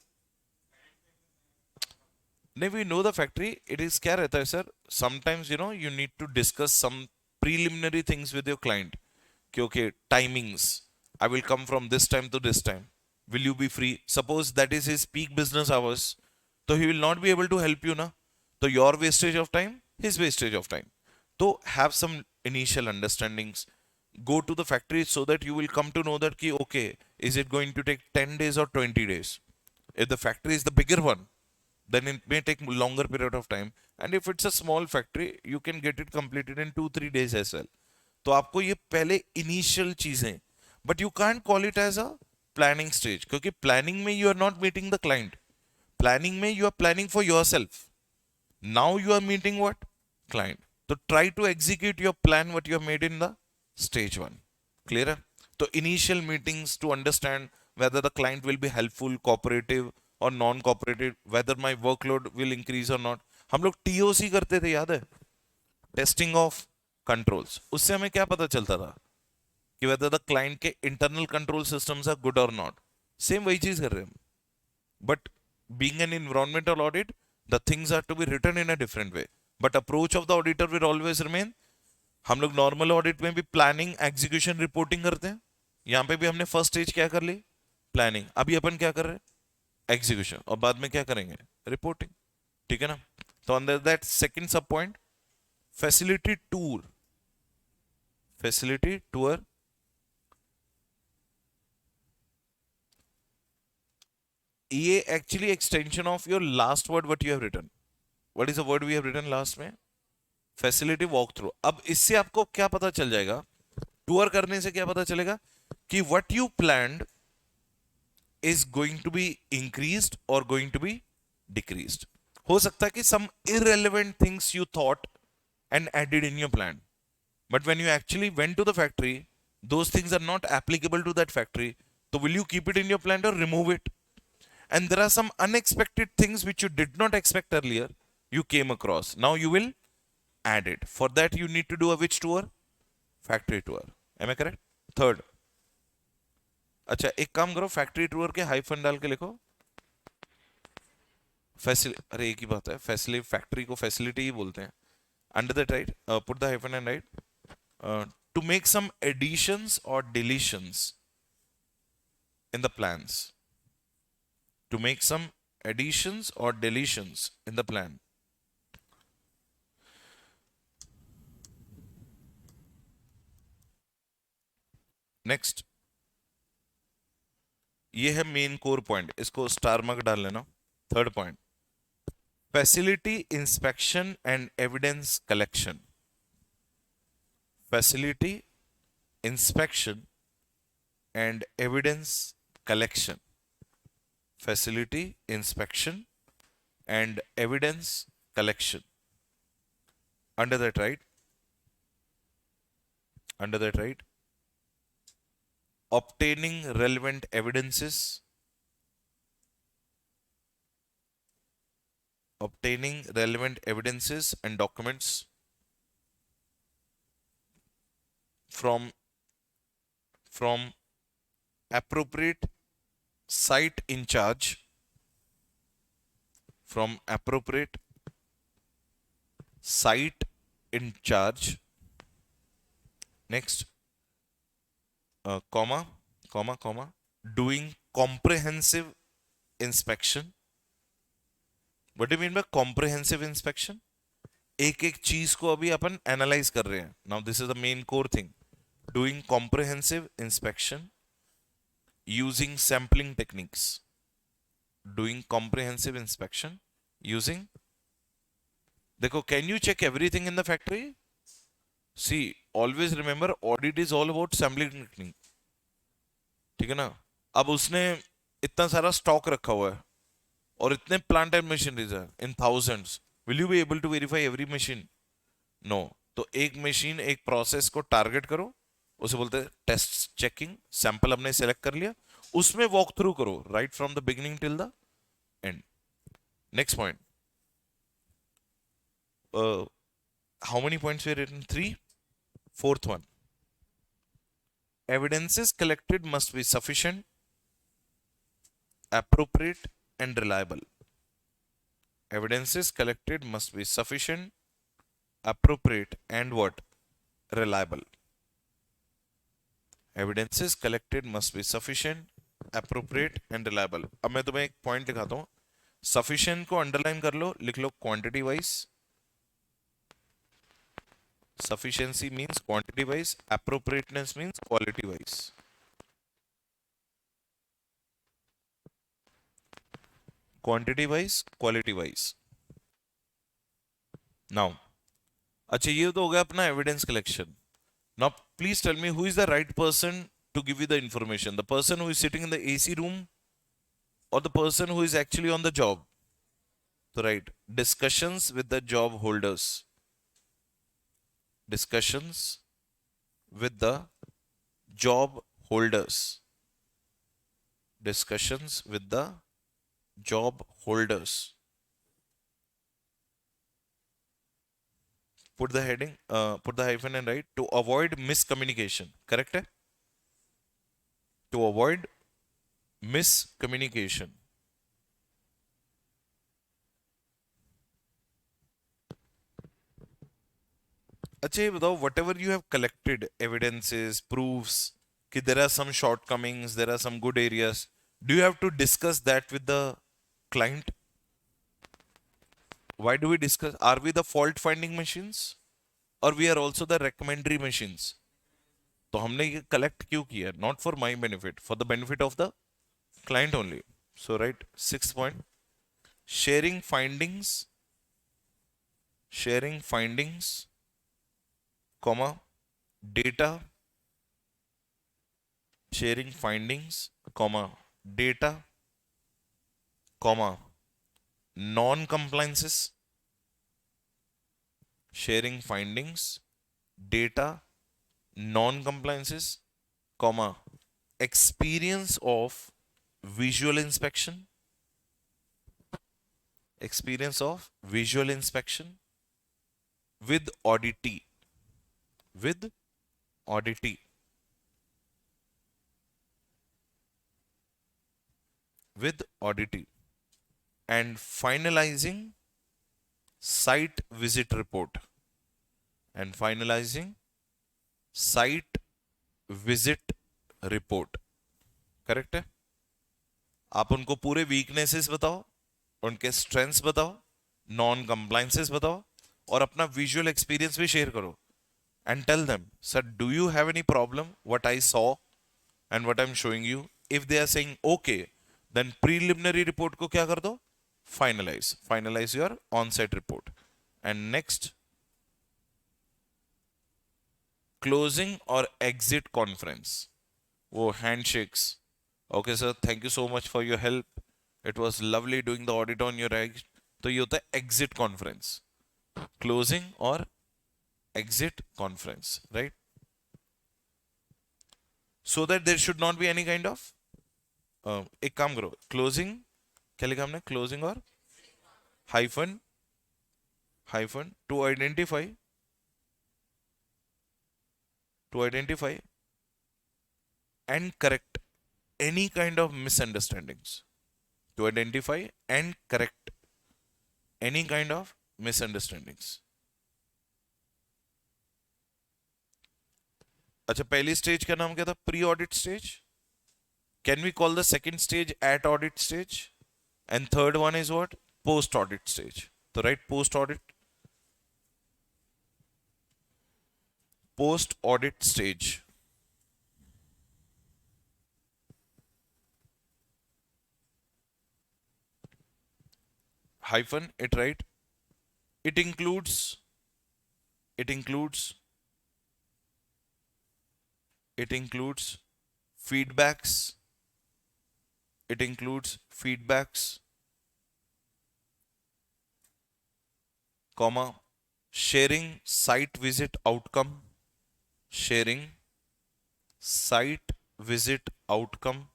नहीं, we know the factory. It is क्या रहता है sir, sometimes you know you need to discuss some preliminary things with your client कि okay timings, I will come from this time to this time, will you be free? Suppose that is his peak business hours, तो he will not be able to help you ना. तो your wastage of time, his wastage of time. तो have some initial understandings. Go to the factory so that you will come to know that ki, okay, is it going to take 10 days or 20 days? If the factory is the bigger one, then it may take longer period of time, and if it's a small factory you can get it completed in 2-3 days as well. तो आपको ये पहले initial चीजें, but you can't call it as a planning stage, क्योंकि planning में you are not meeting the client. Planning में you are planning for yourself. Now you are meeting what? Client. तो try to execute your plan what you have made in the stage 1. Clear? So initial meetings to understand whether the client will be helpful, cooperative or non-cooperative, whether my workload will increase or not. हम लोग TOC करते थे, याद है? Testing of controls. उससे हमें क्या पता चलता था कि whether the client के internal control systems are good or not. Same वही चीज कर रहे हैं. But being an environmental audit, the things are to be written in a different way. But approach of the auditor will always remain. हम लोग normal audit में भी planning, execution, reporting करते हैं. यहां पे भी हमने फर्स्ट स्टेज क्या कर ली? प्लानिंग. अभी अपन क्या कर रहे हैं? एग्जीक्यूशन. और बाद में क्या करेंगे? रिपोर्टिंग. ठीक है ना? तो under that second sub point, facility tour. Facility tour, ये actually extension of your last word what you have written. What is the word we have written last में? Facility walk through. अब इससे आपको क्या पता चल जाएगा? टूर करने से क्या पता चलेगा कि what you planned is going to be increased और गोइंग टू बी डिक्रीज्ड. हो सकता है कि some irrelevant things you thought and added in your plan, but when you actually went to the factory, those things are not applicable to that factory. तो will you keep it in your plan और remove it? And there are some unexpected things which you did not expect earlier, you came across. Now you will add it. For that you need to do a which tour? Factory tour. Am I correct? Third. अच्छा, एक काम करो, factory tour के hyphen डाल के लिखो facility. अरे एक ही बात है, फैसिलिटी, फैक्ट्री को फैसिलिटी ही बोलते हैं. Under that right, put the hyphen and write to make some additions और deletions in the plans. To make some additions or deletions in the plan. Next, ये है मेन कोर पॉइंट, इसको star mark डाल लेना. Third point, facility inspection and evidence collection. Facility inspection and evidence collection. Facility inspection and evidence collection. Under that, right? Under that, right? Obtaining relevant evidences. Obtaining relevant evidences and documents from appropriate site in charge. From appropriate site in charge. Next, comma, doing comprehensive inspection. What do you mean by comprehensive inspection? एक एक चीज को अभी अपन analyse कर रहे हैं. Now this is the main core thing. Doing comprehensive inspection using sampling techniques. Doing comprehensive inspection using, देखो, can you check everything in the factory? See, always remember, audit is all about sampling technique. ठीक है ना? अब उसने इतना सारा stock रखा हुआ है और इतने प्लांट एंड मशीनरीज है in thousands. Will you be able to verify every machine? No. तो एक मशीन, एक प्रोसेस को टारगेट करो, उसे बोलते हैं टेस्ट चेकिंग. सैंपल हमने सेलेक्ट कर लिया, उसमें वॉक थ्रू करो right from the beginning till the end. Next point, how many points we written? 3. Fourth one, evidences collected must be sufficient, appropriate and reliable. Evidences collected must be sufficient, appropriate and what? Reliable. Evidences collected must be sufficient, appropriate and reliable. अब मैं तुम्हें एक point दिखाता हूं. Sufficient को underline कर लो, लिख लो quantity wise. Sufficiency means quantity wise, appropriateness means quality wise. Quantity wise, quality wise. Now, अच्छा, ये तो हो गया अपना evidence collection. Now, please tell me who is the right person to give you the information? The person who is sitting in the AC room or the person who is actually on the job? So, right, discussions with the job holders. Discussions with the job holders. Discussions with the job holders. Put the heading, put the hyphen and write to avoid miscommunication. Correct? है? To avoid miscommunication. अच्छा, ये बताओ, whatever you have collected, evidences, proofs, कि there are some shortcomings, there are some good areas, do you have to discuss that with the client? Why do we discuss? Are we the fault finding machines or we are also the recommendatory machines? तो हमने ये collect क्यों किया? Not for my benefit, for the benefit of the client only. So right, 6th point, sharing findings, comma, data, sharing findings, comma, data, comma, non-compliances, sharing findings, data, non-compliances, comma, experience of visual inspection, experience of visual inspection with auditee, with auditee, with auditee, and finalizing site visit report, and finalizing site visit report. Correct है? आप उनको पूरे weaknesses बताओ उनके strengths बताओ, non compliances बताओ, और अपना विजुअल एक्सपीरियंस भी शेयर करो. And tell them, sir, do you have any problem what I saw and what I'm showing you? If they are saying okay, then preliminary report को क्या कर दो? Finalize your on-site report. And next, closing or exit conference. वो handshakes. Okay sir, thank you so much for your help. It was lovely doing the audit on your egg. तो ये होता है exit conference. Closing or exit conference, right? So that there should not be any kind of एक काम करो, closing क्या लिखा हमने, क्लोजिंग और hyphen to identify and correct any kind of misunderstandings. To identify and correct any kind of misunderstandings. अच्छा, पहली stage का नाम क्या था? Pre audit stage. Can we call the second stage at audit stage? And third one is what? Post audit stage. So right, post audit stage. Hyphen it, right? It includes feedbacks. It includes feedbacks, comma, sharing site visit outcome, sharing site visit outcome,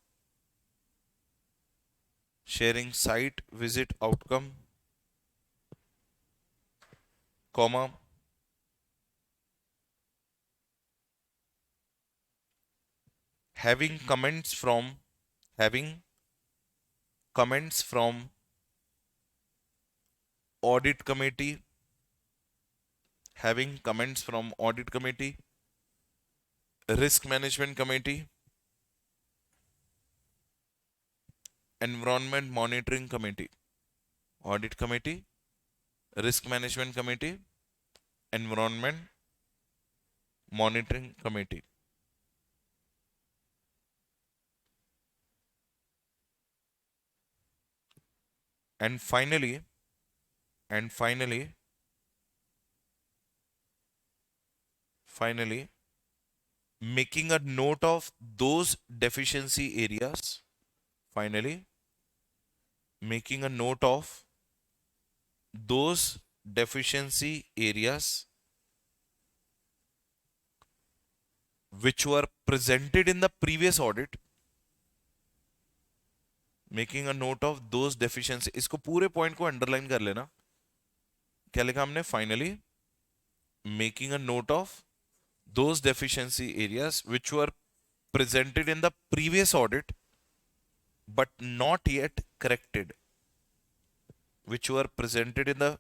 sharing site visit outcome, comma, having comments from audit committee, risk management committee, environment monitoring committee. Audit committee, risk management committee, environment monitoring committee. And finally, making a note of those deficiency areas. Finally, making a note of those deficiency areas which were presented in the previous audit. Making a note of those deficiency. इसको पूरे point को underline कर लेना. क्या लिखा हमने? Finally, making a note of those deficiency areas which were presented in the previous audit but not yet corrected. Which were presented in the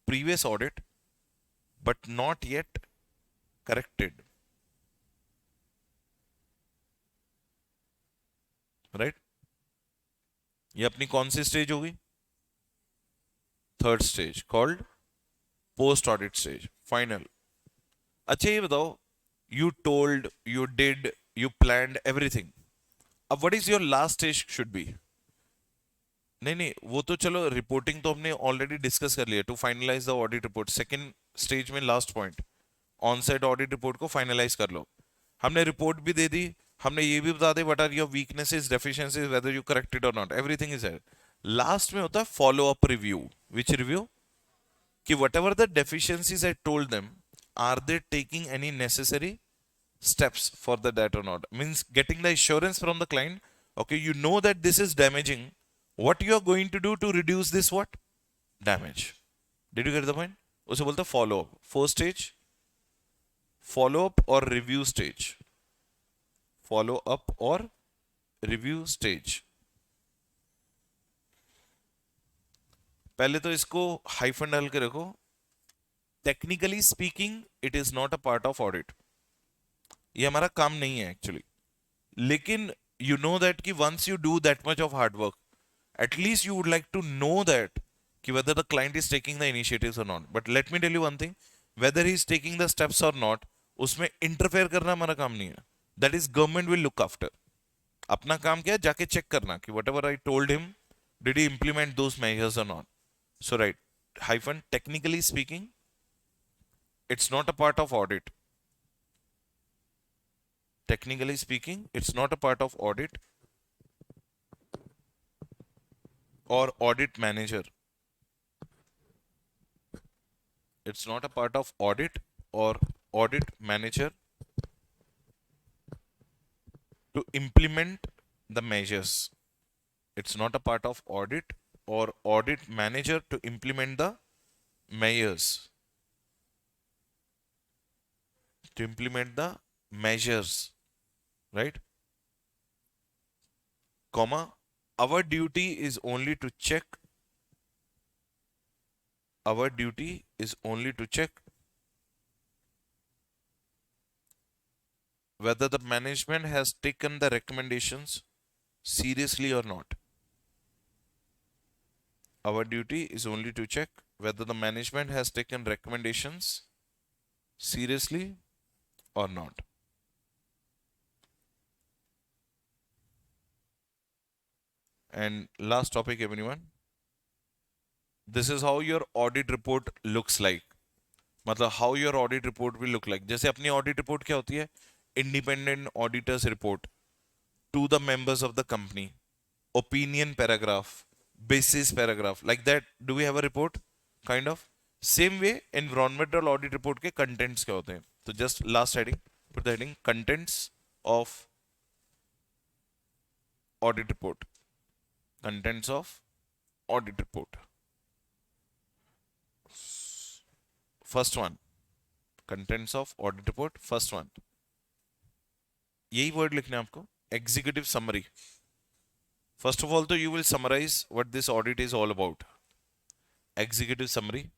previous audit but not yet corrected. Right? ये अपनी कौन सी stage होगी? Third stage, called post audit stage, final. अच्छा ये बताओ, you told, you did, you planned everything. अब what is your last stage should be? नहीं, वो तो चलो रिपोर्टिंग तो हमने ऑलरेडी डिस्कस कर लिया. To finalise the audit report, second stage में last point, on site audit report को फाइनलाइज कर लो. हमने रिपोर्ट भी दे दी, हमने ये भी बता दे what are your weaknesses, deficiencies, whether you corrected और नॉट, एवरीथिंग इज देयर. लास्ट में होता है follow up review. Which review? कि whatever the deficiencies I told them, are they taking any necessary steps for the that or not? Means getting the assurance from the client, okay, you know that this is damaging, what you are going to do to reduce this what? Damage. Did you get the point? उसे बोलते हैं follow up. First stage, follow up or review stage. Follow up or review stage. पहले तो इसको hyphen डाल के रखो. Technically speaking it is not a part of audit. ये हमारा काम नहीं है एक्चुअली. लेकिन यू नो दैट कि once you do that much of hard work At least you would like to know that whether the client is taking the initiatives or not. But let me tell you one thing, whether he is taking the steps or not, उसमें interfere करना हमारा काम नहीं है. That is government will look after. अपना काम क्या है, जाके चेक करना कि whatever I told him, did he implement those measures or not. So right, hyphen, technically speaking, it's not a part of audit. Technically speaking, it's not a part of audit or audit manager. It's not a part of audit or audit manager to implement the measures. It's not a part of audit or audit manager to implement the measures. To implement the measures, right? Comma, our duty is only to check. Our duty is only to check whether the management has taken the recommendations seriously or not. Our duty is only to check whether the management has taken recommendations seriously or not. And last topic, everyone. This is how your audit report looks like. मतलब how your audit report will look like. जैसे अपनी audit report क्या होती है? Independent auditors report to the members of the company. Opinion paragraph, basis paragraph. Like that, do we have a report? Kind of. Same way, environmental audit report के contents क्या होते हैं? So just last heading, put the heading contents of audit report. Contents of audit report. First one, contents of audit report. First one, यही word लिखना है आपको. Executive summary. First of all, तो you will summarize what this audit is all about. Executive summary.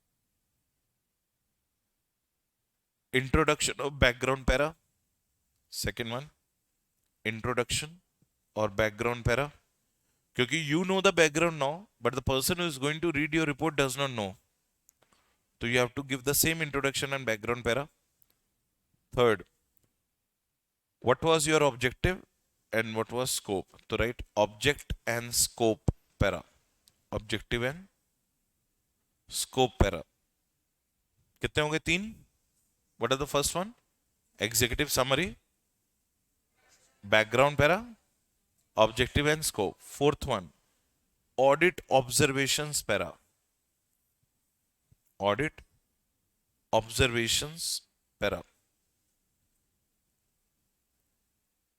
Introduction of background para. Second one, introduction or background para. क्योंकि you know the background now, but the person who is going to read your report does not know. So you have to give the same introduction and background para. Third, what was your objective and what was scope? So write object and scope para. Objective and scope para. कितने होंगे? 3. What are the first one? Executive summary, background para, objective and scope. Fourth one, audit observations para. Audit observations para.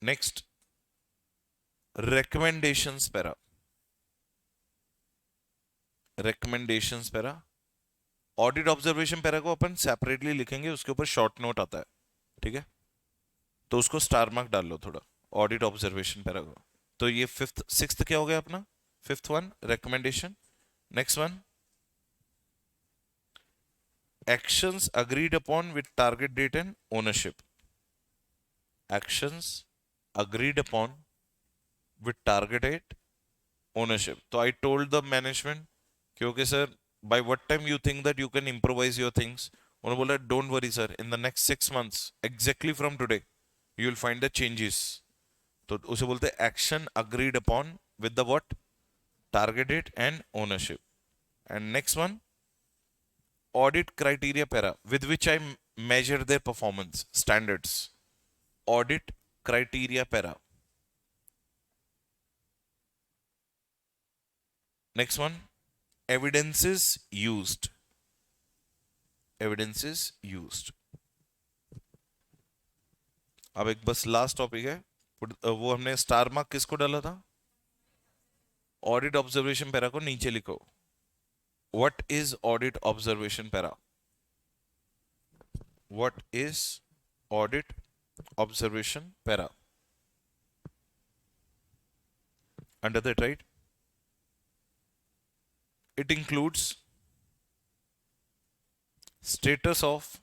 Next, recommendations para. Recommendations para. Audit observation para को अपन separately लिखेंगे, उसके ऊपर short note आता है, ठीक है, तो उसको स्टार मार्क डाल लो थोड़ा, ऑडिट ऑब्जर्वेशन पैरा को. तो ये फिफ्थ सिक्स्थ क्या हो गया अपना? Fifth one recommendation. Next one, actions agreed upon with target date and ownership. Actions agreed upon with target date, ownership. So I told the management कि okay sir, by what time you think that you can improvise your things? उन्होंने बोला don't worry sir, in the next 6 months, exactly from today, you will find the changes. तो उसे बोलते हैं action agreed upon with the what? Target date and ownership. And next one, audit criteria para, with which I measure their performance standards. Audit criteria para. Next one, evidences used. Evidences used. अब एक बस last topic है, वो हमने star mark किसको डाला था? Audit observation para को नीचे लिखो. What is audit observation para? What is audit observation para? Under that, right? It includes status of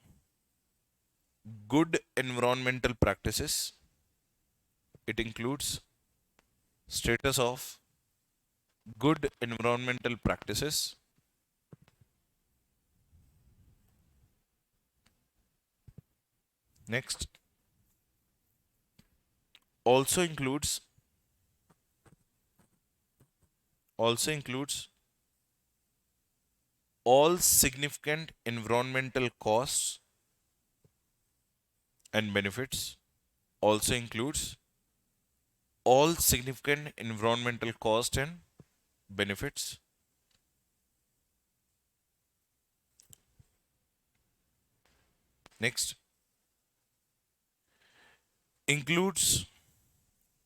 good environmental practices. It includes status of good environmental practices. Next, also includes also includes all significant environmental costs and benefits. Also includes all significant environmental cost and benefits. Next, includes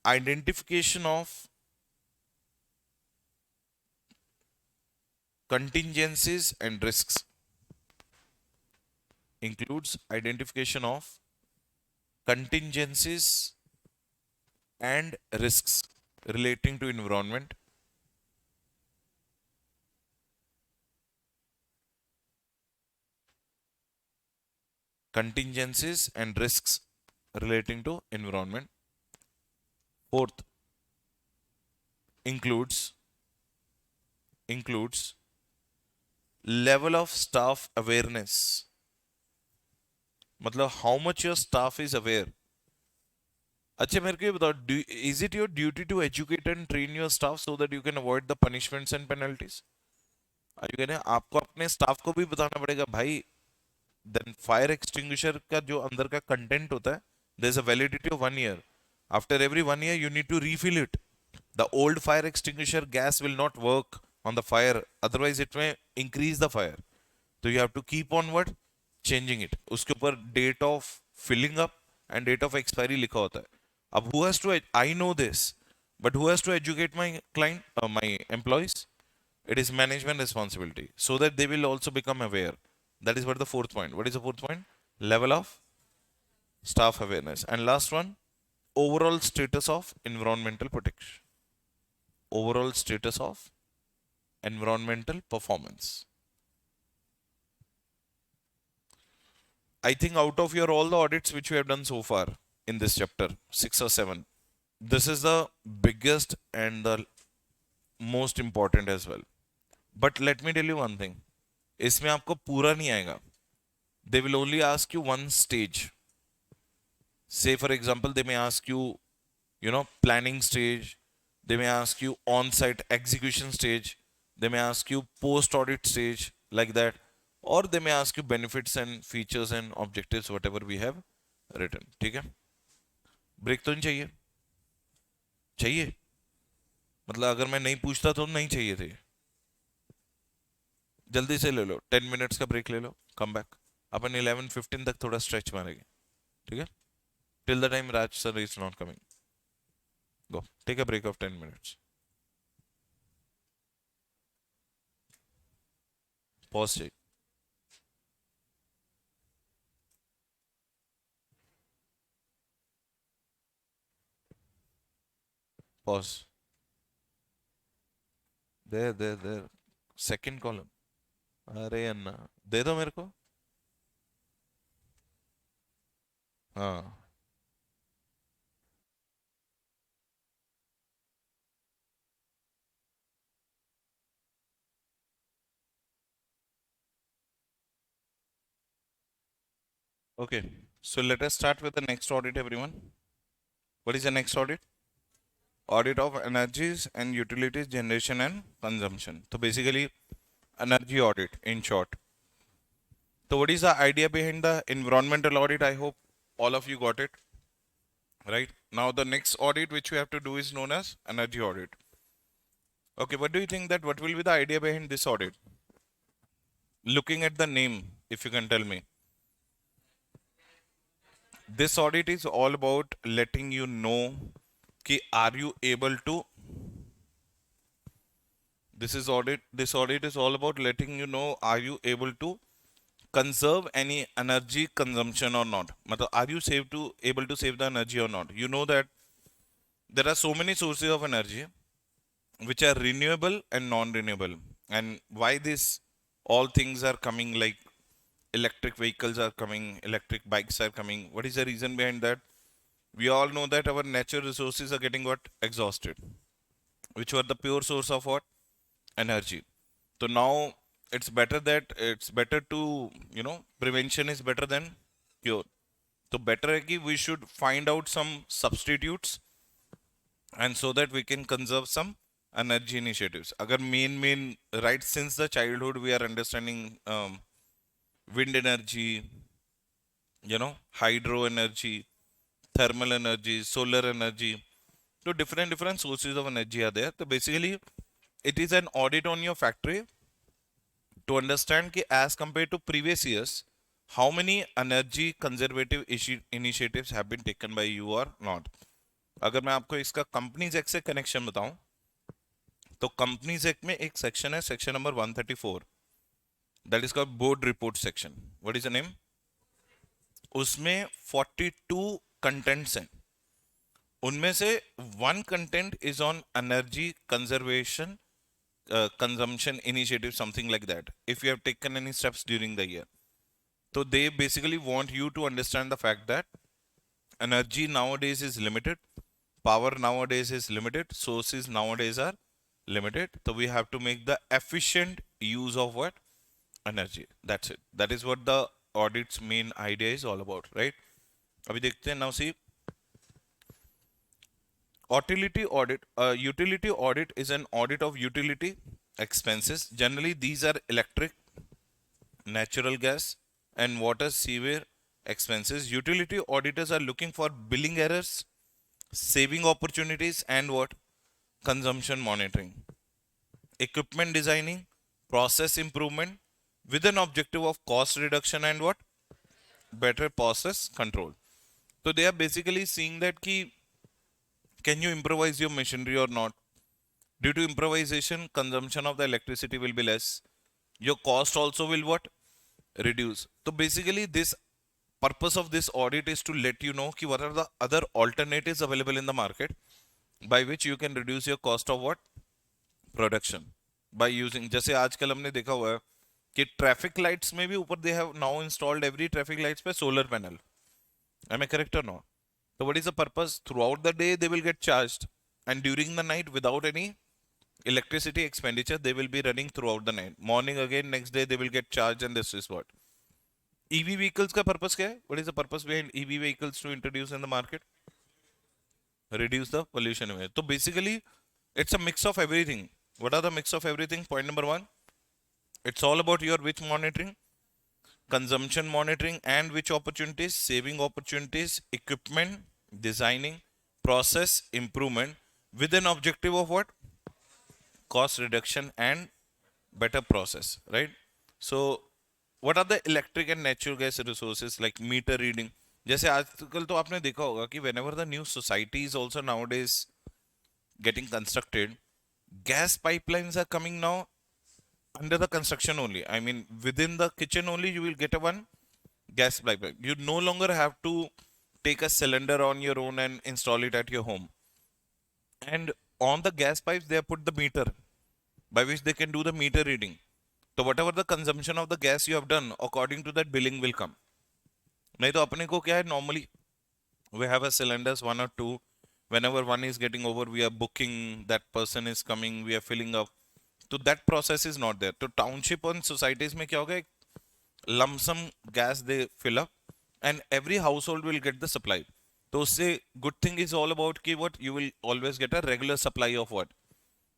identification of contingencies and risks. Includes identification of contingencies and risks relating to environment. Contingencies and risks relating to environment. Fourth, includes level of staff awareness. मतलब how much your staff is aware. अच्छा मेरे को ये बताओ, is it your duty to educate and train your staff so that you can avoid the punishments and penalties? Are you getting? आपको अपने staff को भी बताना पड़ेगा भाई, then fire extinguisher का जो अंदर का content होता है, there's a validity of 1 year. After every 1 year, you need to refill it. The old fire extinguisher gas will not work on the fire, otherwise it may increase the fire. So you have to keep on what? Changing it. उसके ऊपर date of filling up and date of expiry लिखा होता है. अब who has to? I know this, but who has to educate my client, my employees? It is management responsibility, so that they will also become aware. That is what the fourth point. What is the fourth point? Level of staff awareness. And last one, overall status of environmental protection. Overall status of environmental performance. I think out of your all the audits which we have done so far in this chapter, 6 or 7, this is the biggest and the most important as well. But let me tell you one thing. इसमें आपको पूरा नहीं आएगा. They will only ask you one stage. Say for example, they may ask you, planning stage. They may ask you on-site execution stage. They may ask you post-audit stage, like that. Or they may ask you benefits and features and objectives, whatever we have written. ठीक है? Break तो नहीं चाहिए? चाहिए? मतलब अगर मैं नहीं पूछता तो नहीं चाहिए थे. जल्दी से ले लो, 10 minutes का ब्रेक ले लो, कम बैक. अपन 11:15 तक थोड़ा स्ट्रेच मारेंगे. ठीक है? Till the time Raj sir is not coming. Go. Take a break of 10 minutes. Pause check. Pause. There. Second column. अरे अन्ना दे दो मेरे को. हाँ. Okay. So let us start with the next audit, everyone. What is the next audit? Audit of energies and utilities generation and consumption. So basically, energy audit in short. So what is the idea behind the environmental audit? I hope all of you got it. Right. Now the next audit which we have to do is known as energy audit. Okay, what do you think that what will be the idea behind this audit? Looking at the name, if you can tell me. This audit is all about letting you know कि are you able to. This audit is all about letting you know are you able to conserve any energy consumption or not. मतलब are you able to save the energy or not? You know that there are so many sources of energy which are renewable and non-renewable, and why this all things are coming, like electric vehicles are coming, electric bikes are coming. What is the reason behind that? We all know that our natural resources are getting what? Exhausted. which were the pure source of what? Energy. So now it's better to, prevention is better than cure. So better है कि we should find out some substitutes and so that we can conserve some energy initiatives. अगर main right since the childhood we are understanding wind energy, hydro energy, thermal energy, solar energy. So different sources of energy are there. So basically, it is an audit on your factory to understand कि as compared to previous years, how many energy conservative initiatives have been taken by you or not. अगर मैं आपको इसका companies act से connection बताऊं तो companies act में एक सेक्शन है, section number 134, that is called board report section. What is the name? उसमें 42 कंटेंट्स हैं. उनमें से one content is on energy conservation consumption initiative, something like that, if you have taken any steps during the year. So they basically want you to understand the fact that energy nowadays is limited, power nowadays is limited, sources nowadays are limited, so we have to make the efficient use of what? Energy. That's it. That is what the audit's main idea is all about, right? अभी देखते हैं. Now see, utility audit is an audit of utility expenses. Generally, these are electric, natural gas, and water sewer expenses. Utility auditors are looking for billing errors, saving opportunities, and what? Consumption monitoring, equipment designing, process improvement, with an objective of cost reduction and what? Better process control. So they are basically seeing that key, can you improvise your machinery or not? Due to improvisation, consumption of the electricity will be less. Your cost also will what? Reduce. So basically this purpose of this audit is to let you know कि what are the other alternatives available in the market by which you can reduce your cost of what? Production. By using, जैसे आजकल हमने देखा हुआ है कि traffic lights में भी ऊपर they have now installed every traffic lights पे solar panel. Am I correct or not? So what is the purpose? Throughout the day they will get charged, and during the night without any electricity expenditure they will be running throughout the night. Morning again, next day they will get charged, and this is what. EV vehicles का purpose क्या है? What is the purpose behind EV vehicles to introduce in the market? Reduce the pollution. So basically it's a mix of everything. What are the mix of everything? Point number one, it's all about your which monitoring? Consumption monitoring, and which opportunities? Saving opportunities, equipment designing, process improvement, with an objective of what? Cost reduction and better process, right? So what are the electric and natural gas resources like meter reading? जैसे आजकल तो आपने देखा होगा कि whenever the new society is also nowadays getting constructed, gas pipelines are coming now under the construction only. I mean, within the kitchen only you will get a one gas pipeline. You no longer have to take a cylinder on your own and install it at your home. And on the gas pipes they have put the meter by which they can do the meter reading. So whatever the consumption of the gas you have done, according to that billing will come. नहीं तो अपने को क्या है, normally we have a cylinders one or two. Whenever one is getting over, we are booking, that person is coming, we are filling up. So that process is not there. So township and societies में क्या होगा, lump sum gas they fill up and every household will get the supply. तो उससे good thing is all about कि what you will always get a regular supply of what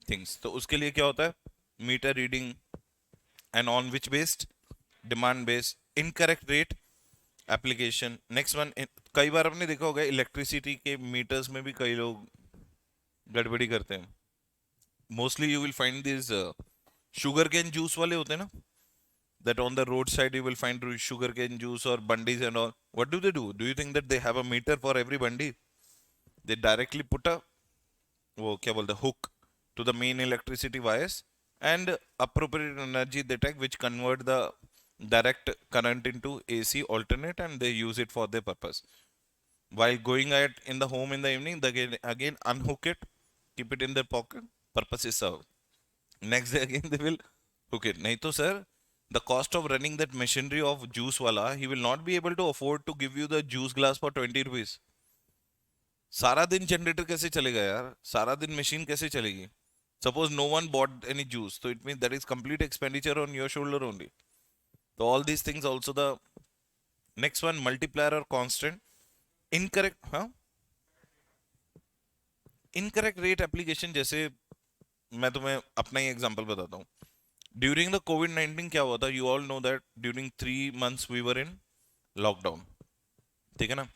things. तो उसके लिए क्या होता है, meter reading, and on which based? Demand based. Incorrect rate application. Next one, कई बार आपने देखा होगा इलेक्ट्रिसिटी के मीटर्स में भी कई लोग गड़बड़ी करते हैं. Mostly you will find this sugarcane juice वाले होते हैं ना, that on the roadside you will find sugar cane juice or bundis and all. What do they do? Do you think that they have a meter for every bundi? They directly put a वो क्या बोलते हैं hook to the main electricity wires, and appropriate energy they take which convert the direct current into AC alternate, and they use it for their purpose. While going out in the home in the evening, they again unhook it, keep it in their pocket, purpose is served. Next day again they will hook it. नहीं तो sir, the cost of running that machinery of juice wala, he will not be able to afford to give you the juice glass for 20 rupees. सारा दिन generator कैसे चलेगा यार, सारा दिन machine कैसे चलेगी. Suppose no one bought any juice, so it means that is complete expenditure on your shoulder only. So all these things also the next one multiplier or constant. Incorrect, huh? Incorrect rate application जैसे मैं तुम्हें अपना ही example बताता हूँ. During the कोविड-19 क्या हुआ था? You all know that during 3 months we were in lockdown. ठीक है ना?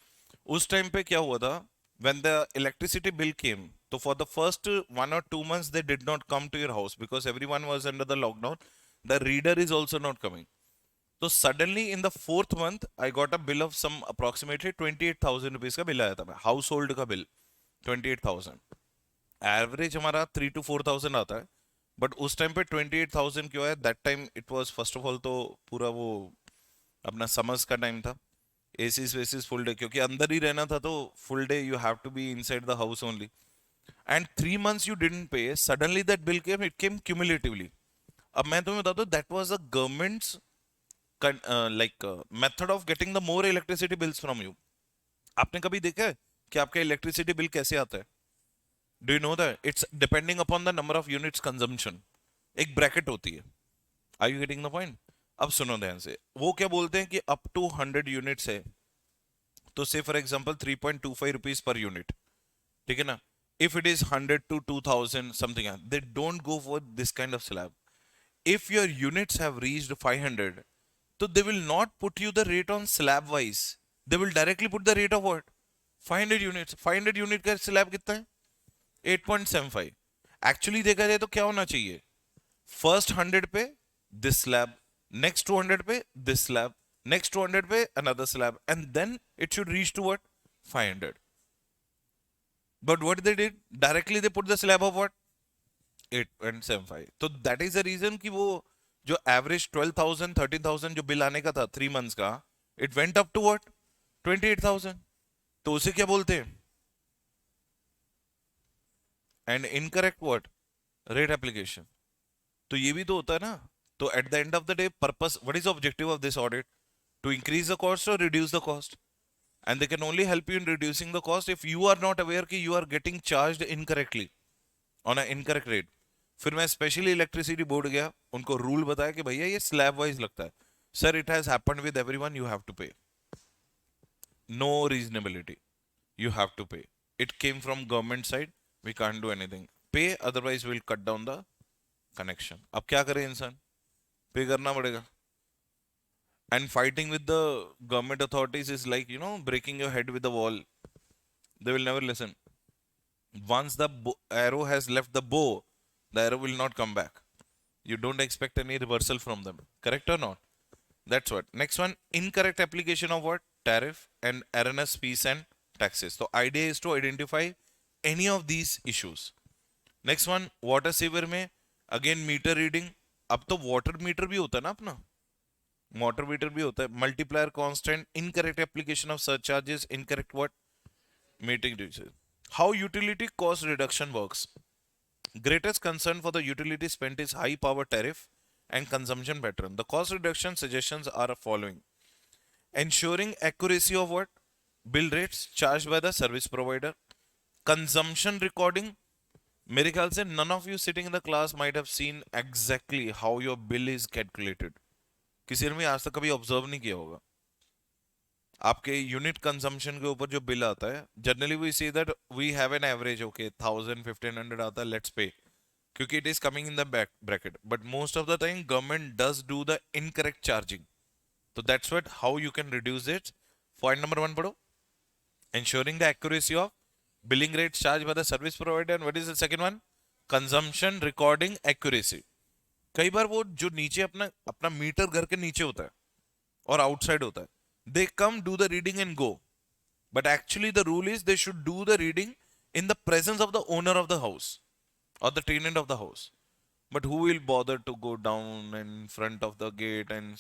उस टाइम पे क्या हुआ था? When the electricity bill came, so for the first 1 or 2 months they did not come to your house because everyone was under the lockdown. The reader is also not coming. So suddenly in the fourth month, I got a bill of some approximately 28,000 rupees का bill आया था. House hold का bill 28,000. Average हमारा 3 to 4,000 आता है. But उस time पे 28,000 क्यों है? That time it was first of all तो पूरा वो अपना समर्स का टाइम था. एसीज वेसीज फुल डे, क्योंकि अंदर ही रहना था तो full day you have to be inside the house only. And 3 months you didn't pay, suddenly that bill came, it came cumulatively. अब मैं तुम्हें बताता हूँ that was the government's like method of getting the more electricity bills from you. आपने कभी देखा है कि आपका इलेक्ट्रिसिटी बिल कैसे आता है? Do you know that it's depending upon the number of units consumption. एक ब्रैकेट होती है. Are you getting the point? अब सुनो ध्यान से. वो क्या बोलते हैं कि अप टू 100 यूनिट्स है तो से for example 3.25 rupees per unit. ठीक है ना? If it is 100 to 2000 something, they don't go for this kind of slab. If your units have reached 500, so they will not put you the rate on slab wise. They will directly put the rate of what? 500 units. 500 unit का slab कितना है? 8.75. Actually देखा जाए तो क्या होना चाहिए? First 100 पे दिस स्लैब, नेक्स्ट 200 पे दिस स्लैब, नेक्स्ट 200 पे another slab, and then it should reach to what? 500. But what they did? Directly they put the slab of what? 8.75. तो दैट इज द रीजन कि वो जो average 12,000 13,000 जो bill आने का था 3 months का, it went up to what? 28,000. तो उसे क्या बोलते हैं? And incorrect what? Rate application. तो ये भी तो होता है ना. तो at the end of the day purpose, what is objective of this audit? To increase the cost और reduce the cost. And they can only help you in reducing the cost if you are not aware कि you are getting charged incorrectly on a incorrect rate. फिर मैं specially electricity board गया, उनको rule बताया कि भैया ये slab wise लगता है. Sir it has happened with everyone, you have to pay. No reasonability, you have to pay. It came from government side, we can't do anything. Pay otherwise will cut down the connection. अब क्या करे इंसान? Pay करना पड़ेगा. And fighting with the government authorities is like breaking your head with the wall. They will never listen. Once the arrow has left the bow, the arrow will not come back. You don't expect any reversal from them. Correct or not? That's what. Next one, incorrect application of what? Tariff and erroneous fees and taxes. So idea is to identify any of these issues. Next one, water saver में again meter reading. अब तो water meter भी होता है ना अपना. Water meter भी होता है. Multiplier constant, incorrect application of surcharges, incorrect what? Meter reduces. How utility cost reduction works. Greatest concern for the utility spent is high power tariff and consumption pattern. The cost reduction suggestions are following. Ensuring accuracy of what? Bill rates charged by the service provider. Consumption recording. मेरे ख्याल से none of you sitting in the class might have seen exactly how your bill is calculated. किसी ने भी आज तक कभी observe नहीं किया होगा. आपके यूनिट कंजम्पशन के ऊपर जो बिल आता है, generally we see that we have an average, okay 1,000 1,500 आता है, लेट्स पे, क्योंकि it is coming in the bracket. But most of the time government does do the incorrect charging. तो that's what how you can reduce it. Point number 1 पढ़ो. ensuring the accuracy of billing rates charged by the service provider. And what is the second one? Consumption recording accuracy. कई बार वो जो नीचे अपना अपना metre घर के नीचे होता है और आउटसाइड होता है, they come do the reading and go, but actually the rule is they should do the reading in the presence of the owner of the house or the tenant of the house. But who will bother to go down in front of the gate and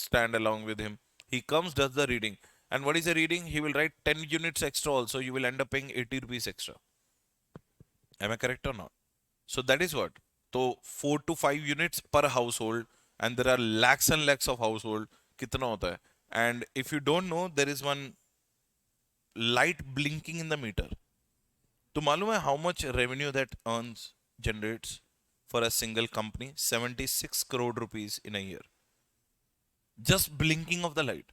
stand along with him? He comes, does the reading, and what is the reading? He will write 10 units extra also. You will end up paying 80 rupees extra. Am I correct or not? So that is what. So 4 to 5 units per household, and there are lakhs and lakhs of household. कितना होता है? And if you don't know, there is one light blinking in the meter. तो मालूम है how much revenue that earns, generates? for a single company, 76 crore rupees in a year. Just blinking of the light.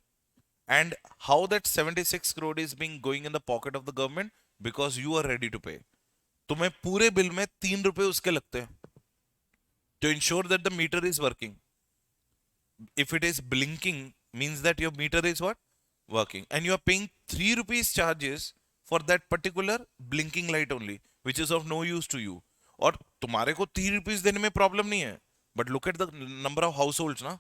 And how that 76 crore is being going in the pocket of the government? Because you are ready to pay. तुम्हें पूरे bill में 3 रुपए उसके लगते हैं to ensure that the meter is working. If it is blinking, means that your meter is what? Working. And you are paying 3 rupees charges for that particular blinking light only, which is of no use to you. और तुम्हारे को 3 rupees देने में problem नहीं है. But look at the number of households, na?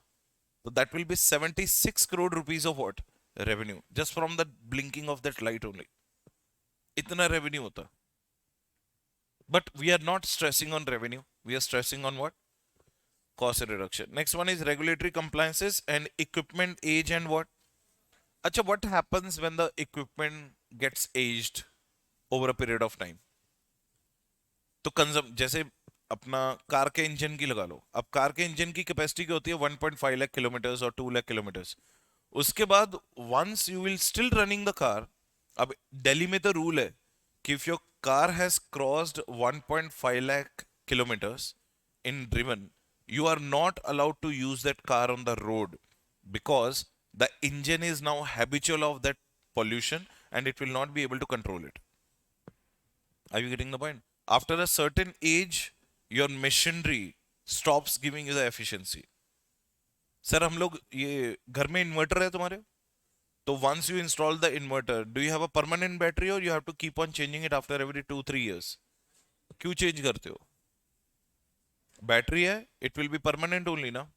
So that will be 76 crore rupees of what? Revenue. Just from the blinking of that light only. इतना revenue होता. But we are not stressing on revenue. We are stressing on what? Cost reduction. Next one is regulatory compliances and equipment age and what? Acha, what happens when the equipment gets aged over a period of time? तो कंजम जैसे अपना car के engine की लगा लो. अब car के engine की capacity क्या होती है? 1.5 लाख किलोमीटर्स और 2 लाख किलोमीटर्स. उसके बाद once you will still running the car. अब दिल्ली में तो रूल है कि if your car has crossed 1.5 lakh kilometers in driven, you are not allowed to use that car on the road because the engine is now habitual of that pollution and it will not be able to control it. Are you getting the point? After a certain age, your machinery stops giving you the efficiency. Sir हम लोग ये घर में inverter है तुम्हारे? तो once you install the inverter, do you have a permanent battery or you have to keep on changing it after every 2-3 years? क्यों change करते हो? बैटरी है, it will be permanent only ना,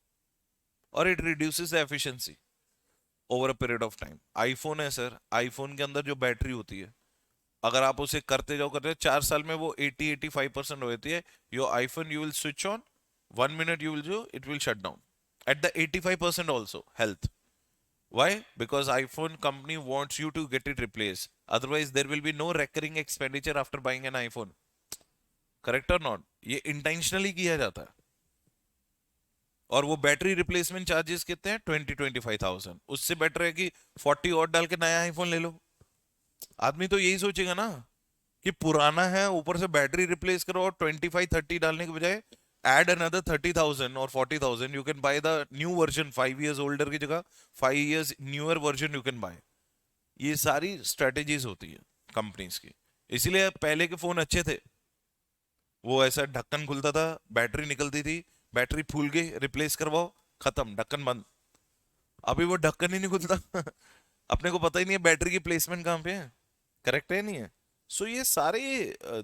और it reduces the efficiency over a period of time. iPhone है sir, iPhone के अंदर जो बैटरी होती है, अगर आप उसे करते जाओ 4 साल में वो 80-85% हो जाती है. Your iPhone you will switch on, 1 minute you will do, it will shut down. At the 85% also, health. Why? Because iPhone company wants you to get it replaced. Otherwise, there will be no recurring expenditure after buying an iPhone. Correct or not? ये intentionally किया जाता है. और वो battery replacement charges कितने हैं? 20-25,000. उससे better है कि 40 और डाल के नया आईफोन ले लो. आदमी तो यही सोचेगा ना कि पुराना है, ऊपर से बैटरी रिप्लेस करो और 25-30 डालने के बजाय add another 30,000 or 40,000. You can buy the new version 5 years older की जगह 5 years newer version you can buy. ये सारी strategies होती है कंपनीज की. इसीलिए पहले के फोन अच्छे थे. वो ऐसा ढक्कन खुलता था, बैटरी निकलती थी, बैटरी फूल गई, रिप्लेस करवाओ, खत्म, ढक्कन बंद. अभी वो ढक्कन ही नहीं खुलता. अपने को पता ही नहीं है बैटरी की प्लेसमेंट कहाँ पे है. करेक्ट है नहीं है? So ये सारे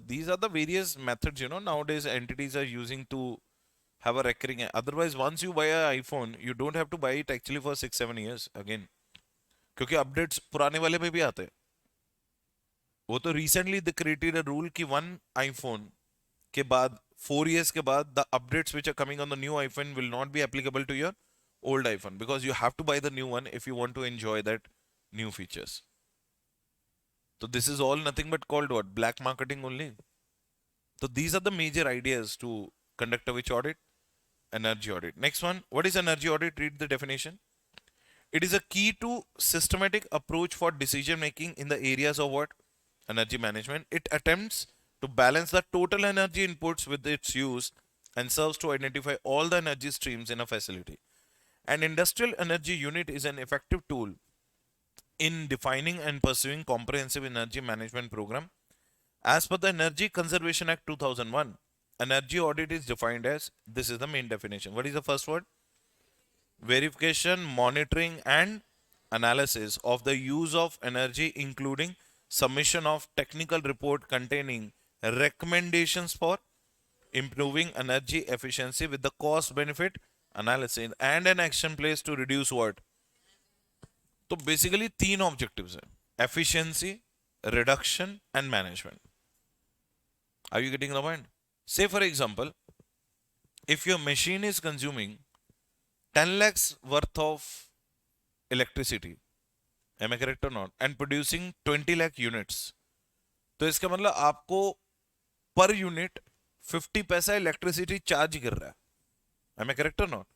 these are the various methods, nowadays entities are using to have a recurring. Otherwise, once you buy an iPhone, you don't have to buy it actually for 6-7 years again. क्योंकि updates पुराने वाले में भी आते हैं. वो तो recently they created a rule कि one iPhone के बाद 4 years के बाद the updates which are coming on the new iPhone will not be applicable to your old iPhone because you have to buy the new one if you want to enjoy that new features. So this is all nothing but called what? Black marketing only. So these are the major ideas to conduct a which audit? Energy audit. Next one, what is energy audit? Read the definition. It is a key to systematic approach for decision making in the areas of what? Energy management. It attempts to balance the total energy inputs with its use and serves to identify all the energy streams in a facility. An industrial energy unit is an effective tool in defining and pursuing comprehensive energy management program. As per the Energy Conservation Act 2001, energy audit is defined as, this is the main definition. What is the first word? Verification, monitoring and analysis of the use of energy, including submission of technical report containing recommendations for improving energy efficiency with the cost benefit analysis and an action place to reduce what? तो basically 3 objectives है. Efficiency, reduction and management. Are you getting the point? Say for example, if your machine is consuming 10 lakhs worth of electricity, am I correct or not, and producing 20 lakh units, तो इसका मतलब आपको per unit 50 पैसा electricity charge कर रहा है. am I correct or not?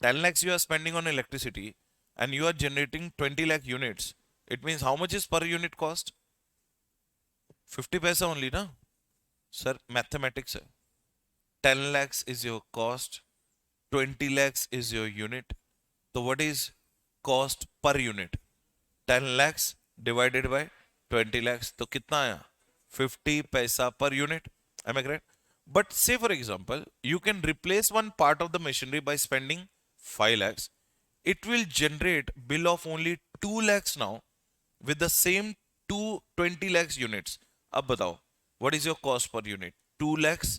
10 lakhs you are spending on electricity and you are generating 20 lakh units, it means how much is per unit cost? 50 paisa only, na? Sir, mathematics hai. 10 lakhs is your cost, 20 lakhs is your unit. So what is cost per unit? 10 lakhs divided by 20 lakhs. तो कितना आया? 50 पैसा per unit. Am I correct? But say for example, you can replace one part of the machinery by spending 5 lakhs. It will generate bill of only 2 lakhs now with the same 220 lakhs units. अब बताओ, what is your cost per unit? 2 lakhs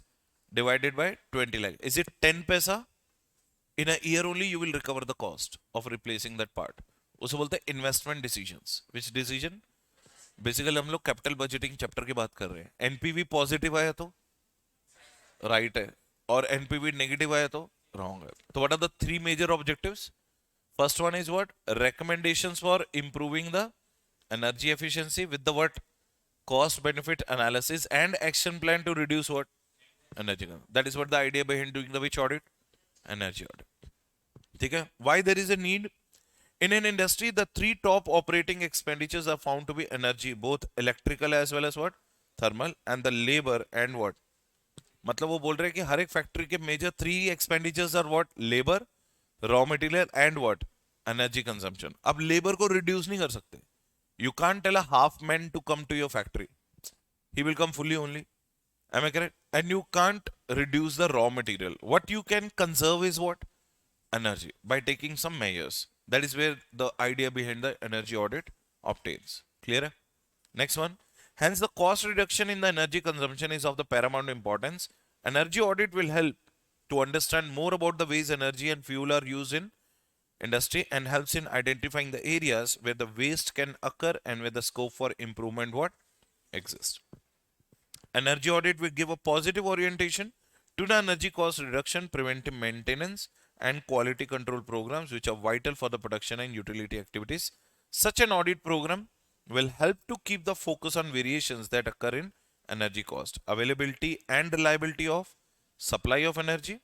divided by 20 lakhs. Is it 10 paisa? In a year only you will recover the cost of replacing that part. उसे बोलते हैं investment decisions. विच decision? Basically हम लोग capital budgeting chapter की बात कर रहे हैं. एनपीवी पॉजिटिव आया तो राइट है, और एनपीवी नेगेटिव आया तो रॉन्ग है. तो what are the three major objectives? First one is what? recommendations for improving the energy efficiency with the what? Cost benefit analysis and action plan to reduce what? Energy. That is what the idea behind doing the which audit? Energy audit. ठीक है? Why there is a need? In an industry, the three top operating expenditures are found to be energy, both electrical as well as what? Thermal, and the labor and what? मतलब वो बोल रहे हैं कि हर एक factory के major three expenditures are what? Labour, raw material and what? Energy consumption. अब labour को रिड्यूस नहीं कर सकते. You can't tell a half man to come to your factory. He will come fully only. Am I correct? And you can't reduce the raw material. What you can conserve is what? Energy, by taking some measures. That is where the idea behind the energy audit obtains. Clear? Next one. Hence, the cost reduction in the energy consumption is of the paramount importance. Energy audit will help to understand more about the ways energy and fuel are used in industry and helps in identifying the areas where the waste can occur and where the scope for improvement what exists. Energy audit will give a positive orientation to the energy cost reduction, preventive maintenance, and quality control programs which are vital for the production and utility activities. Such an audit program will help to keep the focus on variations that occur in energy cost, availability and reliability of supply of energy,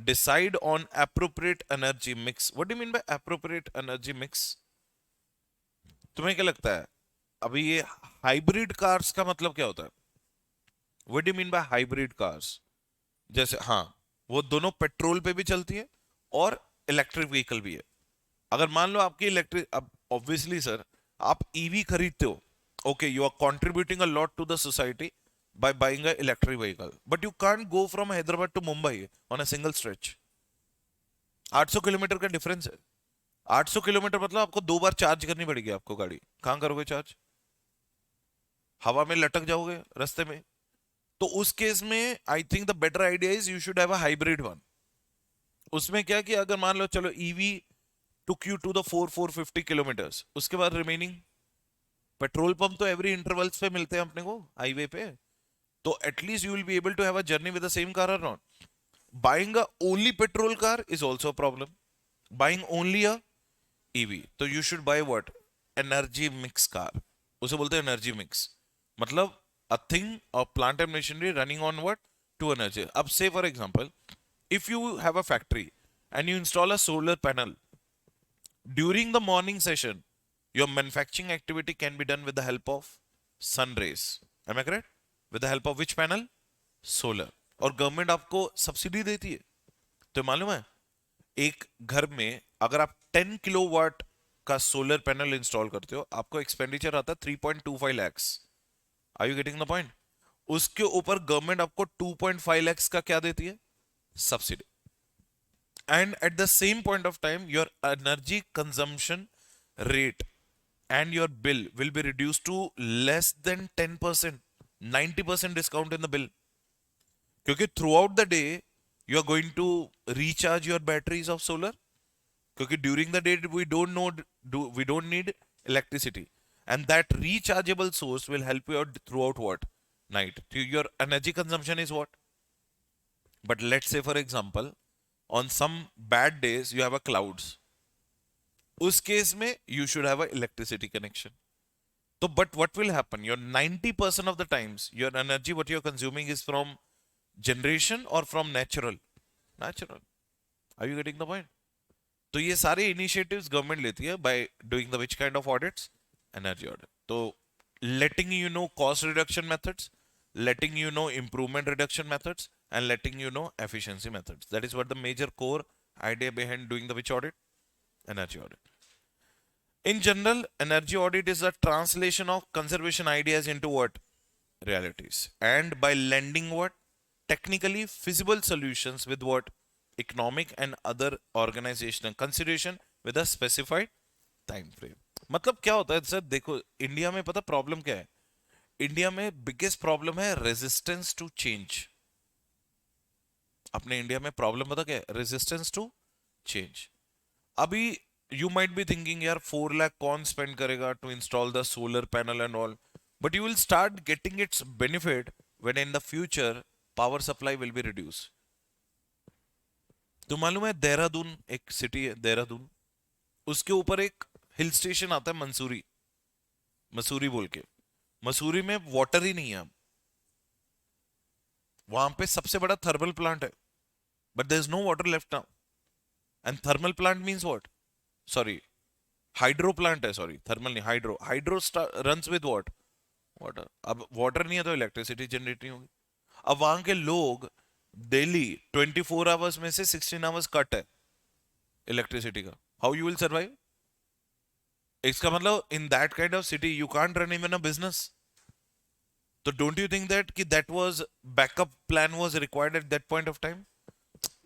decide on appropriate energy mix. What do you mean by appropriate energy mix? तुम्हें क्या लगता है? अभी ये hybrid cars का मतलब क्या होता है? What do you mean by hybrid cars? जैसे हाँ, वो दोनों पेट्रोल पे भी चलती है और इलेक्ट्रिक व्हीकल भी है. अगर मान लो आपकी इलेक्ट्रिक, अब ऑब्वियसली सर आप ईवी खरीदते हो, okay, you are contributing a lot to the society by buying a electric vehicle, but you can't go from Hyderabad to Mumbai on a single stretch. 800 kilometre का difference है. 800 kilometre मतलब आपको 2 बार charge करनी पड़ेगी आपको गाड़ी. कहां करोगे चार्ज? हवा में लटक जाओगे रास्ते में. तो उस केस में I think the better idea is you should have a hybrid one. उसमें क्या कि अगर मान लो चलो EV took you to the 450 kilometres, उसके बाद रिमेनिंग पेट्रोल पंप तो एवरी इंटरवल्स पे मिलते हैं अपने को हाईवे पे, तो at least you will be able to have a journey with the same car or not. Buying a only petrol car is also a problem. Buying only a EV, तो you should by what? Energy mix car. उसे बोलते हैं energy mix. मतलब a thing or plant and machinery running on what? To energy. Ab say for example, if you have a factory and you install a solar panel, during the morning session, your manufacturing activity can be done with the help of sun rays. Am I correct? With the help of which panel? Solar. और government आपको subsidy देती है. तो मालूम है, एक घर में अगर आप 10 किलोवाट का सोलर पैनल इंस्टॉल करते हो, आपको एक्सपेंडिचर आता है 3.25 lakhs. Are you getting the point? उसके ऊपर गवर्नमेंट आपको 2.5 lakhs का क्या देती है? Subsidy. And at the same point of time your energy consumption rate and your bill will be reduced to less than 10%, 90% discount in the bill. क्योंकि throughout the day you are going to recharge your batteries of solar. क्योंकि during the day we don't need electricity. And that rechargeable source will help you out throughout what? Night. Your energy consumption is what? But let's say for example, on some bad days you have a clouds. उस case में you should have a electricity connection. So, but what will happen? Your 90% of the times, your energy what you're consuming is from generation or from natural? Natural. Are you getting the point? तो ये सारे initiatives government लेती है by doing the which kind of audits? Energy audit. तो letting you know cost reduction methods, letting you know improvement reduction methods, and letting you know efficiency methods. That is what the major core idea behind doing the which audit? Energy audit. In general, energy audit is a translation of conservation ideas into what? Realities. And by lending what? Technically feasible solutions with what? Economic and other organizational consideration with a specified time frame. मतलब क्या होता है sir, देखो India में पता problem क्या है. India में बिगेस्ट प्रॉब्लम है रेजिस्टेंस टू चेंज. अपने इंडिया में प्रॉब्लम पता क्या है? Resistance to change. अभी यू माइट बी थिंकिंग यार 4 लाख कौन स्पेंड करेगा to install the solar panel and all, but you will start getting its benefit when in the future power supply will be reduce. तो मालूम है देहरादून एक city है, देहरादून, उसके ऊपर एक हिल स्टेशन आता है मंसूरी, मसूरी बोल के. मसूरी में वाटर ही नहीं है अब. वहां पे सबसे बड़ा थर्मल प्लांट है, but there is no water left now. And thermal plant means what? Sorry, hydro plant है. सॉरी, थर्मल नहीं, hydro. Hydro runs with what? Water. अब वाटर नहीं है तो इलेक्ट्रिसिटी जनरेट नहीं होगी. अब वहां के लोग डेली 24 आवर्स में से 16 आवर्स कट है इलेक्ट्रिसिटी का. How you will survive? इसका मतलब in that kind of city you can't run even a business. तो डोंट यू थिंक दैट कि that was backup plan was required at that point of time?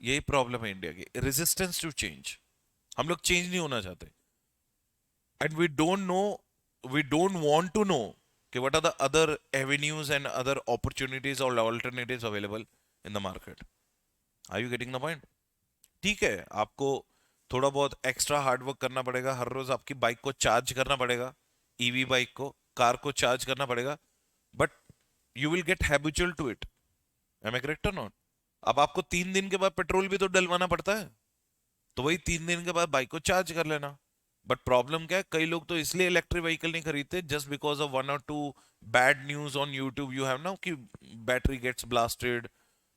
यही problem है India की, resistance to change. हम लोग change नहीं होना चाहते, and we don't know, we don't want to know कि what are the other avenues and other opportunities और alternatives available in the market. Are you getting the point? ठीक है, आपको थोड़ा बहुत एक्स्ट्रा हार्डवर्क करना पड़ेगा. हर रोज आपकी बाइक को चार्ज करना पड़ेगा, ईवी बाइक को, कार को चार्ज करना पड़ेगा, but you will get habitual to it. Am I correct और नॉट? अब आपको 3 दिन के बाद पेट्रोल भी तो डलवाना पड़ता है, तो वही 3 दिन के बाद बाइक को चार्ज कर लेना. बट प्रॉब्लम क्या है, कई लोग तो इसलिए इलेक्ट्रिक व्हीकल नहीं खरीदते just because of 1 or 2 bad news on YouTube you have now कि battery gets blasted,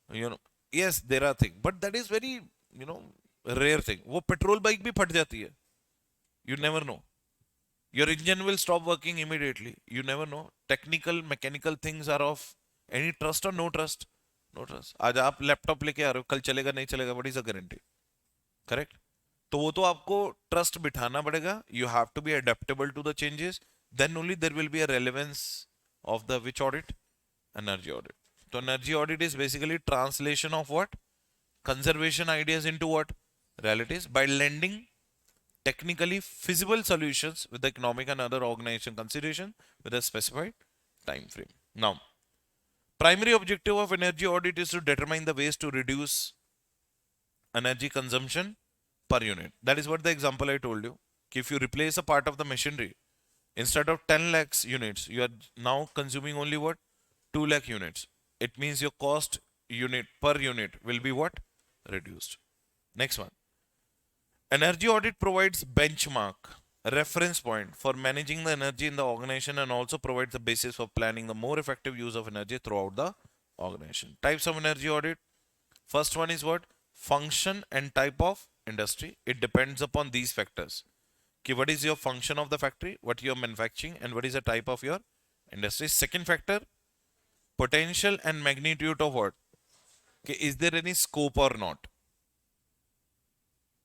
you know. Yes there are thing, but that is very you know rare thing. वो पेट्रोल बाइक भी फट जाती है. You never know. Your engine will stop working immediately. You never know. Technical mechanical things are of any trust or no trust? No trust. आज आप laptop लेके आ रहे हो, कल चलेगा नहीं चलेगा, what is a guarantee? Correct. तो वो तो आपको ट्रस्ट बिठाना पड़ेगा. You have to be adaptable to the changes, then only there will be a relevance of the which audit? Energy audit. तो energy audit is basically translation of what? Conservation ideas into what? Realities, by lending technically feasible solutions with the economic and other organization consideration with a specified time frame. Now, primary objective of energy audit is to determine the ways to reduce energy consumption per unit. That is what the example I told you. If you replace a part of the machinery, instead of 10 lakhs units, you are now consuming only what? 2 lakh units. It means your cost unit per unit will be what? Reduced. Next one. Energy audit provides benchmark, reference point for managing the energy in the organization and also provides the basis for planning the more effective use of energy throughout the organization. Types of energy audit. First one is what? Function and type of industry. It depends upon these factors. Okay, what is your function of the factory, what you are manufacturing, and what is the type of your industry. Second factor, potential and magnitude of what? Okay, is there any scope or not?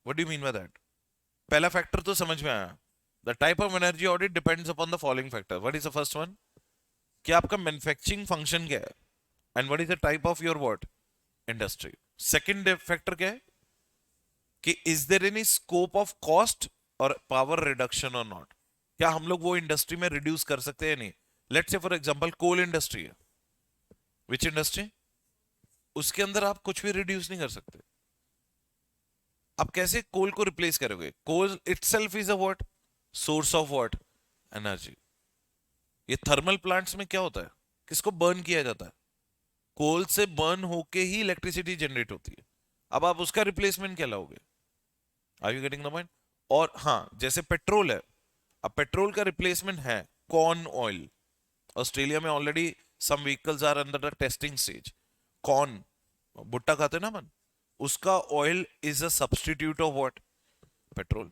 What do you mean by that? पहला factor तो समझ में आया. The type of energy audit depends upon the following factor. What is the first one? कि आपका manufacturing function क्या है, and what is the type of your what? Industry. Second factor क्या है? कि is there any scope of cost और power reduction और not? क्या हम लोग वो इंडस्ट्री में रिड्यूस कर सकते हैं नहीं? Let's say for example coal industry है. विच इंडस्ट्री? उसके अंदर आप कुछ भी रिड्यूस नहीं कर सकते. आप कैसे कोल को रिप्लेस करोगे? Coal itself is a what? Source of what? Energy. ये थर्मल प्लांट्स में क्या होता है? किसको बर्न किया जाता है? कोल से बर्न होके ही इलेक्ट्रिसिटी जनरेट होती है. अब आप उसका रिप्लेसमेंट क्या लाओगे? Are you getting the point? और हाँ, जैसे पेट्रोल है, अब पेट्रोल का रिप्लेसमेंट है कॉर्न ऑयल. ऑस्ट्रेलिया में already some vehicles are under the testing stage. Corn, भुट्टा खाते ना मन, उसका oil is a substitute of what? Petrol.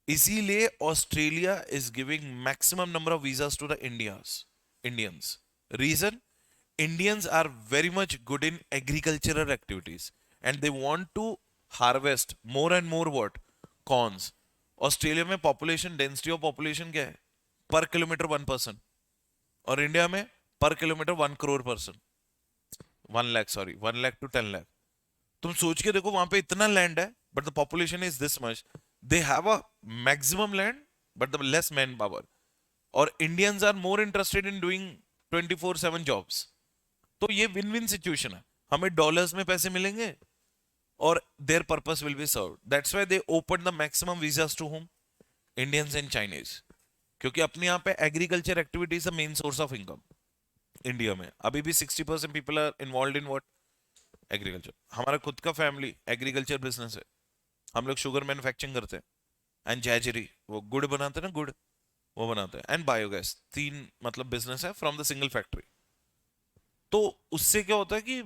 इसीलिए Australia is giving maximum number of visas to the Indians. Reason? Indians are very much good in agricultural activities and they want to harvest more and more what? Corns. Australia में population density of population क्या है? पर kilometre 1 person. और India में पर kilometre 1 crore person. 1 lakh, sorry, 1 lakh to 10 lakh. तुम सोच के देखो वहां पे इतना लैंड है but the population is this much. They have a maximum land but the less man power. और Indians are more interested in doing 24/7 jobs. तो ये विन विन सिचुएशन है. हमें डॉलर्स में पैसे मिलेंगे और their purpose will be serve. That's why they open the maximum visas to home Indians and Chinese. क्योंकि अपने यहाँ पे agriculture activity is the main source of income. India में अभी भी 60% people are involve in what? Agriculture. हमारा खुद का फैमिली एग्रीकल्चर बिजनेस है. हम लोग शुगर मैन्युफैक्चरिंग करते हैं एंड जैजरी, वो गुड़ बनाते हैं ना, गुड़ वो बनाते हैं, एंड बायोगैस. 3 मतलब बिजनेस है फ्रॉम द सिंगल फैक्ट्री. तो उससे क्या होता है कि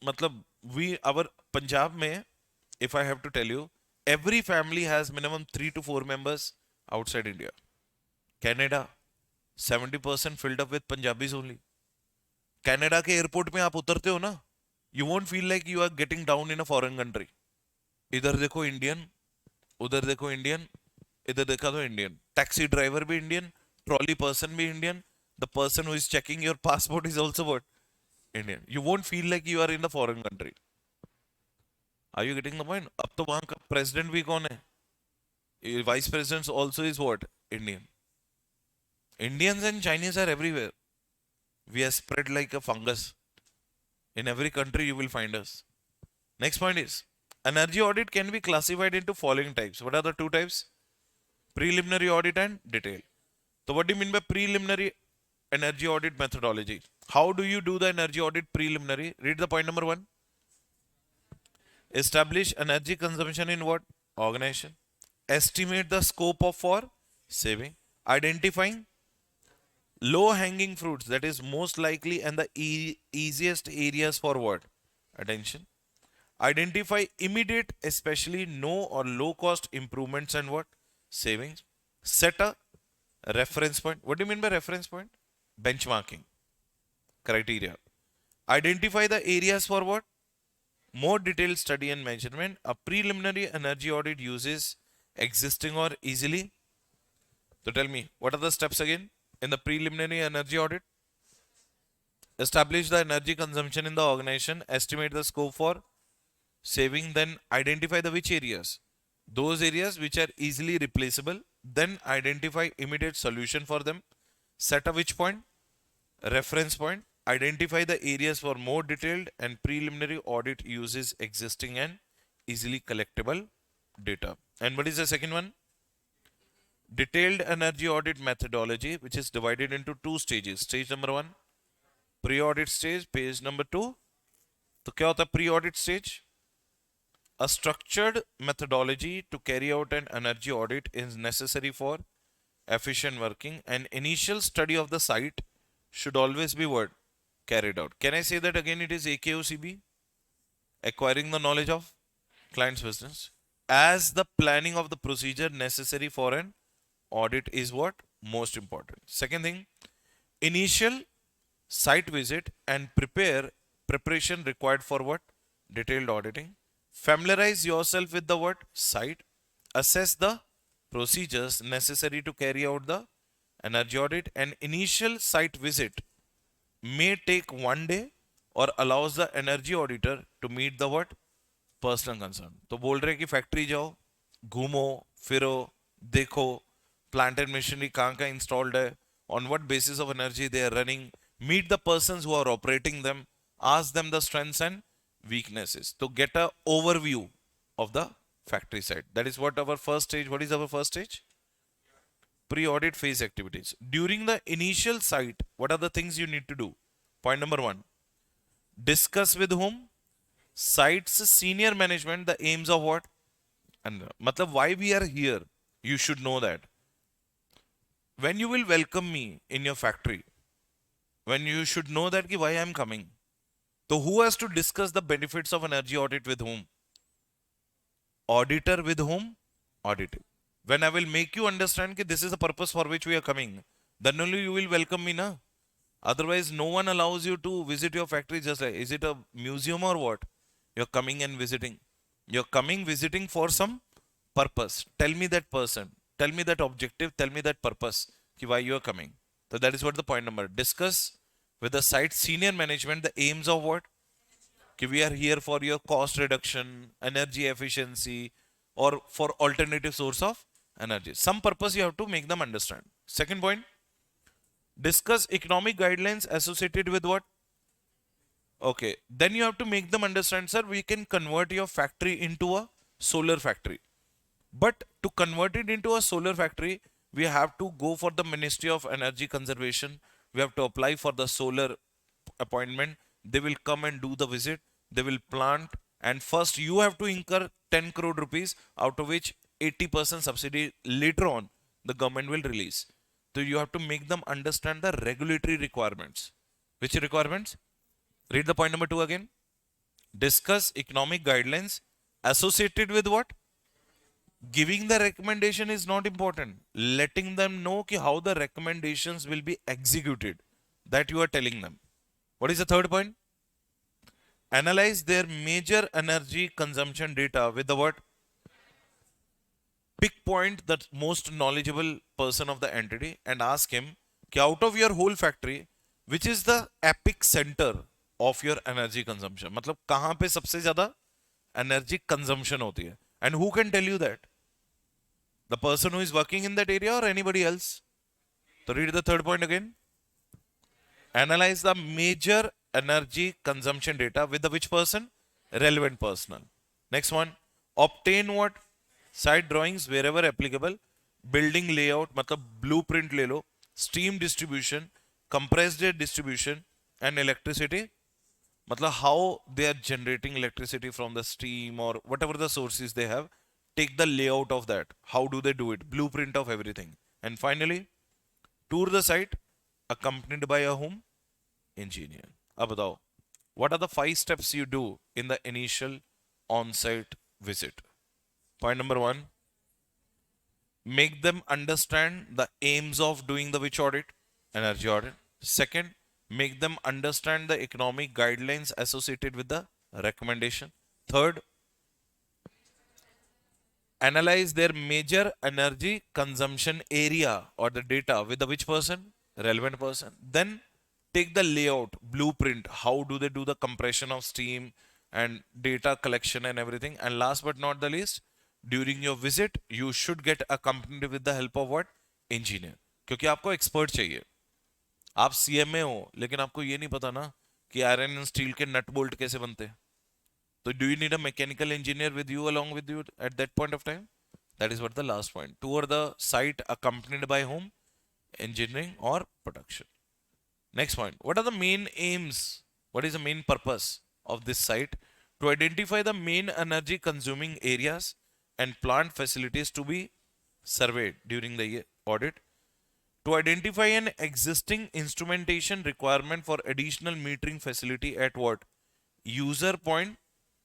मतलब वी अवर पंजाब में, if I have to tell you, every family has minimum 3 to 4 members outside India. Canada 70% filled up with Punjabis only. Canada के एयरपोर्ट में आप उतरते हो ना, you won't feel like you are getting down in a foreign country. इधर देखो Indian, उधर देखो इंडियन, इधर देखा तो इंडियन. टैक्सी ड्राइवर भी इंडियन, ट्रॉली पर्सन भी Indian, the person who is checking your passport is also what? Indian. You won't feel like you are in the foreign country. Are you getting the point? अब तो वहां का president भी कौन है? Vice president also is what? Indian. Indians and Chinese are everywhere. We are spread like a fungus. In every country you will find us. Next point is, energy audit can be classified into following types. What are the 2 types? Preliminary audit and detailed. So what do you mean by preliminary energy audit methodology? How do you do the energy audit preliminary? Read the point number 1. Establish energy consumption in what? Organization. Estimate the scope of for saving. Identifying low hanging fruits, that is most likely and the easiest areas for what? Attention. Identify immediate, especially no or low cost improvements and what? Savings. Set a reference point. What do you mean by reference point? Benchmarking criteria. Identify the areas for what? More detailed study and measurement. A preliminary energy audit uses existing or easily. So tell me, what are the steps again in the preliminary energy audit? Establish the energy consumption in the organization, estimate the scope for saving, then identify the which areas? Those areas which are easily replaceable, then identify immediate solution for them. Set a which point? Reference point. Identify the areas for more detailed and preliminary audit uses existing and easily collectible data. And what is the second one? Detailed energy audit methodology, which is divided into 2 stages. Stage number 1, pre-audit stage. Page number 2. तो क्या होता है pre-audit stage? A structured methodology to carry out an energy audit is necessary for efficient working. An initial study of the site should always be what? Carried out. Can I say that again? It is AKOCB, acquiring the knowledge of client's business, as the planning of the procedure necessary for an audit is what? Most important. Second thing, initial site visit and preparation required for what? Detailed auditing. Familiarize yourself with the what? Site. Assess the procedures necessary to carry out the energy audit. An initial site visit may take 1 day or allows the energy auditor to meet the what? Personal concern. तो बोल रहे हैं कि factory जाओ, घूमो, फिरो, देखो, plant and machinery कहाँ कहाँ इंस्टॉल्ड है, on what basis of energy they are running, meet the persons who are operating them, ask them the strengths and weaknesses to get a overview of the factory site. That is what our first stage. What is our first stage? Pre-audit phase activities. During the initial site, what are the things you need to do? Point number 1, discuss with whom? Site's senior management the aims of what? And matlab why we are here, you should know that. When you will welcome me in your factory, when you should know that ki why I am coming. So who has to discuss the benefits of energy audit with whom? Auditor with whom? Auditor. When I will make you understand that this is the purpose for which we are coming, then only you will welcome me, na? Otherwise, no one allows you to visit your factory just like, is it a museum or what? You're coming and visiting. You're coming visiting for some purpose. Tell me that person. Tell me that objective. Tell me that purpose. Why you are coming. So that is what the point number. Discuss with the site senior management the aims of what? We are here for your cost reduction, energy efficiency, or for alternative source of energy. Some purpose you have to make them understand. Second point, discuss economic guidelines associated with what? Okay, then you have to make them understand, sir, we can convert your factory into a solar factory. But to convert it into a solar factory, we have to go for the Ministry of Energy Conservation. We have to apply for the solar appointment. They will come and do the visit. They will plant. And first, you have to incur 10 crore rupees, out of which 80% subsidy later on the government will release. So you have to make them understand the regulatory requirements. Which requirements? Read the point number 2 again. Discuss economic guidelines associated with what? Giving the recommendation is not important. Letting them know how the recommendations will be executed, that you are telling them. What is the third point? Analyze their major energy consumption data with the what? Pick point the most knowledgeable person of the entity and ask him, out of your whole factory, which is the epic center of your energy consumption? मतलब कहाँ पे सबसे ज़्यादा energy consumption होती है? And who can tell you that? The person who is working in that area or anybody else? So read the third point again. Analyze the major energy consumption data with the which person? Relevant person. Next one. Obtain what? Site drawings wherever applicable. Building layout, मतलब blueprint ले लो. Steam distribution, compressed air distribution, and electricity. मतलब how they are generating electricity from the steam or whatever the sources they have. Take the layout of that. How do they do it? Blueprint of everything. And finally, tour the site accompanied by a whom? Engineer. अब बताओ, what are the 5 steps you do in the initial on-site visit? Point number 1, make them understand the aims of doing the which audit? Energy audit. Second, make them understand the economic guidelines associated with the recommendation. Third, analyze their major energy consumption area or the data with the which person? Relevant person. Then take the layout, blueprint, how do they do the compression of steam and data collection and everything. And last but not the least, during your visit, you should get accompanied with the help of what? Engineer. क्योंकि आपको expert चाहिए. आप CMA हो, लेकिन आपको ये नहीं पता ना कि आयरन एंड स्टील के नट बोल्ट कैसे बनते हैं. So do you need a mechanical engineer with you along with you at that point of time? That is what the last point. Tour the site accompanied by whom? Engineering or production. Next point. What are the main aims? What is the main purpose of this site? To identify the main energy consuming areas and plant facilities to be surveyed during the audit. To identify an existing instrumentation requirement for additional metering facility at what? User point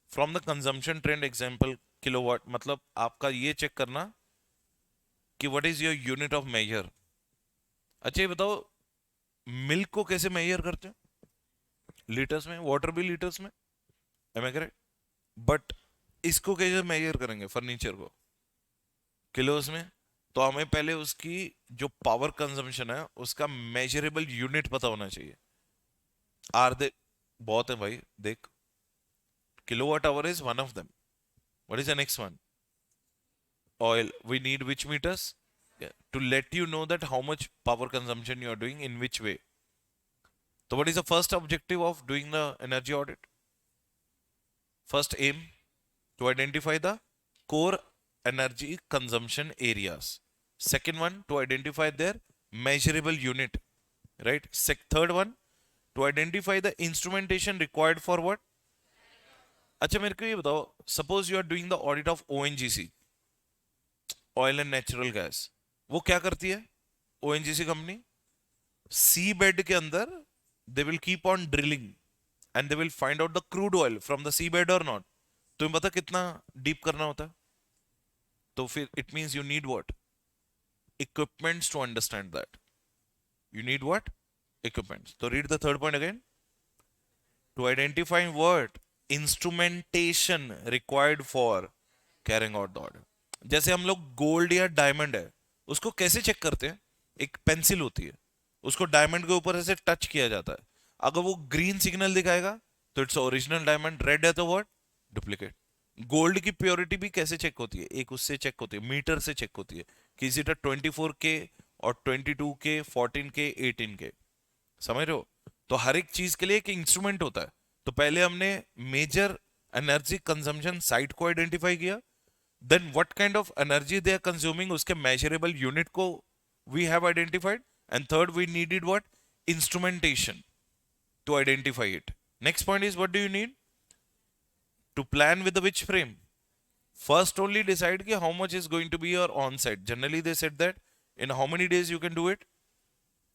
from the consumption trend example kilowatt. मतलब आपका ये check करना कि what is your unit of measure. अच्छा ये बताओ, milk को कैसे मेजर करते हैं? लीटर्स में. वाटर भी लीटर्स में. M I correct? बट इसको कैसे मेजर करेंगे? फर्नीचर को किलोस में. तो हमें पहले उसकी जो पावर कंजम्पशन है उसका मेजरेबल यूनिट पता होना चाहिए. आर दे बहुत है भाई. देख, kilowatt hour is one of them. What is the next one? Oil. We need which meters? Yeah. To let you know that how much power consumption you are doing in which way. So what is the first objective of doing the energy audit? First aim, to identify the core energy consumption areas. Second one, to identify their measurable unit. Right? Third one, to identify the instrumentation required for what? अच्छा मेरे को ये बताओ, suppose you are doing the audit of ONGC, oil and natural gas. वो क्या करती है ONGC company? सी bed के अंदर they will keep on drilling and they will find out the crude oil from the sea bed और not. तुम्हें पता कितना डीप करना होता है? तो फिर it means you need what? Equipments to understand that. You need what? equipment. So read the third point again. To identify what instrumentation required for carrying out the order. जैसे हम लोग गोल्ड या diamond है उसको कैसे check करते हैं? एक पेंसिल होती है, उसको डायमंड के ऊपर ऐसे टच किया जाता है, अगर वो ग्रीन सिग्नल दिखाएगा तो इट्स ओरिजिनल डायमंड, रेड है तो व्हाट? डुप्लीकेट. गोल्ड की प्योरिटी भी कैसे चेक होती है? एक उससे चेक होती है, मीटर से चेक होती है कि इज इट 24K और 22K, 14K, 18K. समझ रहे हो? तो हर एक चीज के लिए एक इंस्ट्रूमेंट होता है. तो पहले हमने मेजर एनर्जी कंजम्पशन साइट को आइडेंटिफाई किया, then what kind of energy they are consuming उसके मेजरेबल यूनिट को we have identified, and third we needed what? Instrumentation to identify it. Next point is what do you need to plan with the which frame. First only decide कि how much is going to be your on site. Generally they said that in how many days you can do it?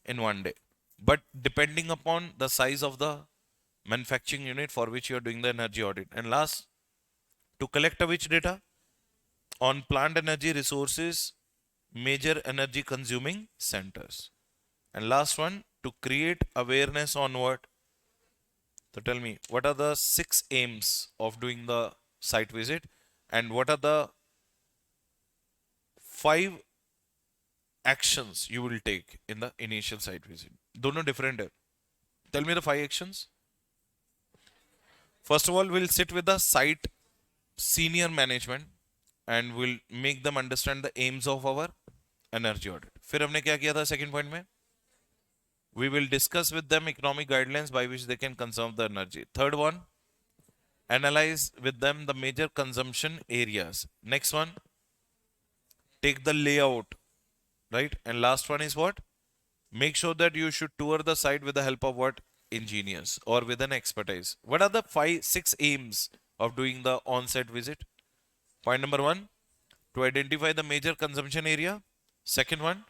In 1 day. But depending upon the size of the manufacturing unit for which you are doing the energy audit. And last, to collect which data? On plant energy resources, major energy consuming centers. And last one, to create awareness on what? So tell me, what are the 6 aims of doing the site visit? And what are the 5 actions you will take in the initial site visit? दोनों different है. Tell me the 5 actions. First of all, we'll sit with the site senior management and we'll make them understand the aims of our energy audit. फिर हमने क्या किया था second point में? We will discuss with them economic guidelines by which they can conserve the energy. Third one, analyze with them the major consumption areas. Next one, take the layout, right? And last one is what? Make sure that you should tour the site with the help of what? Engineers or with an expertise. What are the 6 aims of doing the on-site visit? Point number 1, to identify the major consumption area. Second one,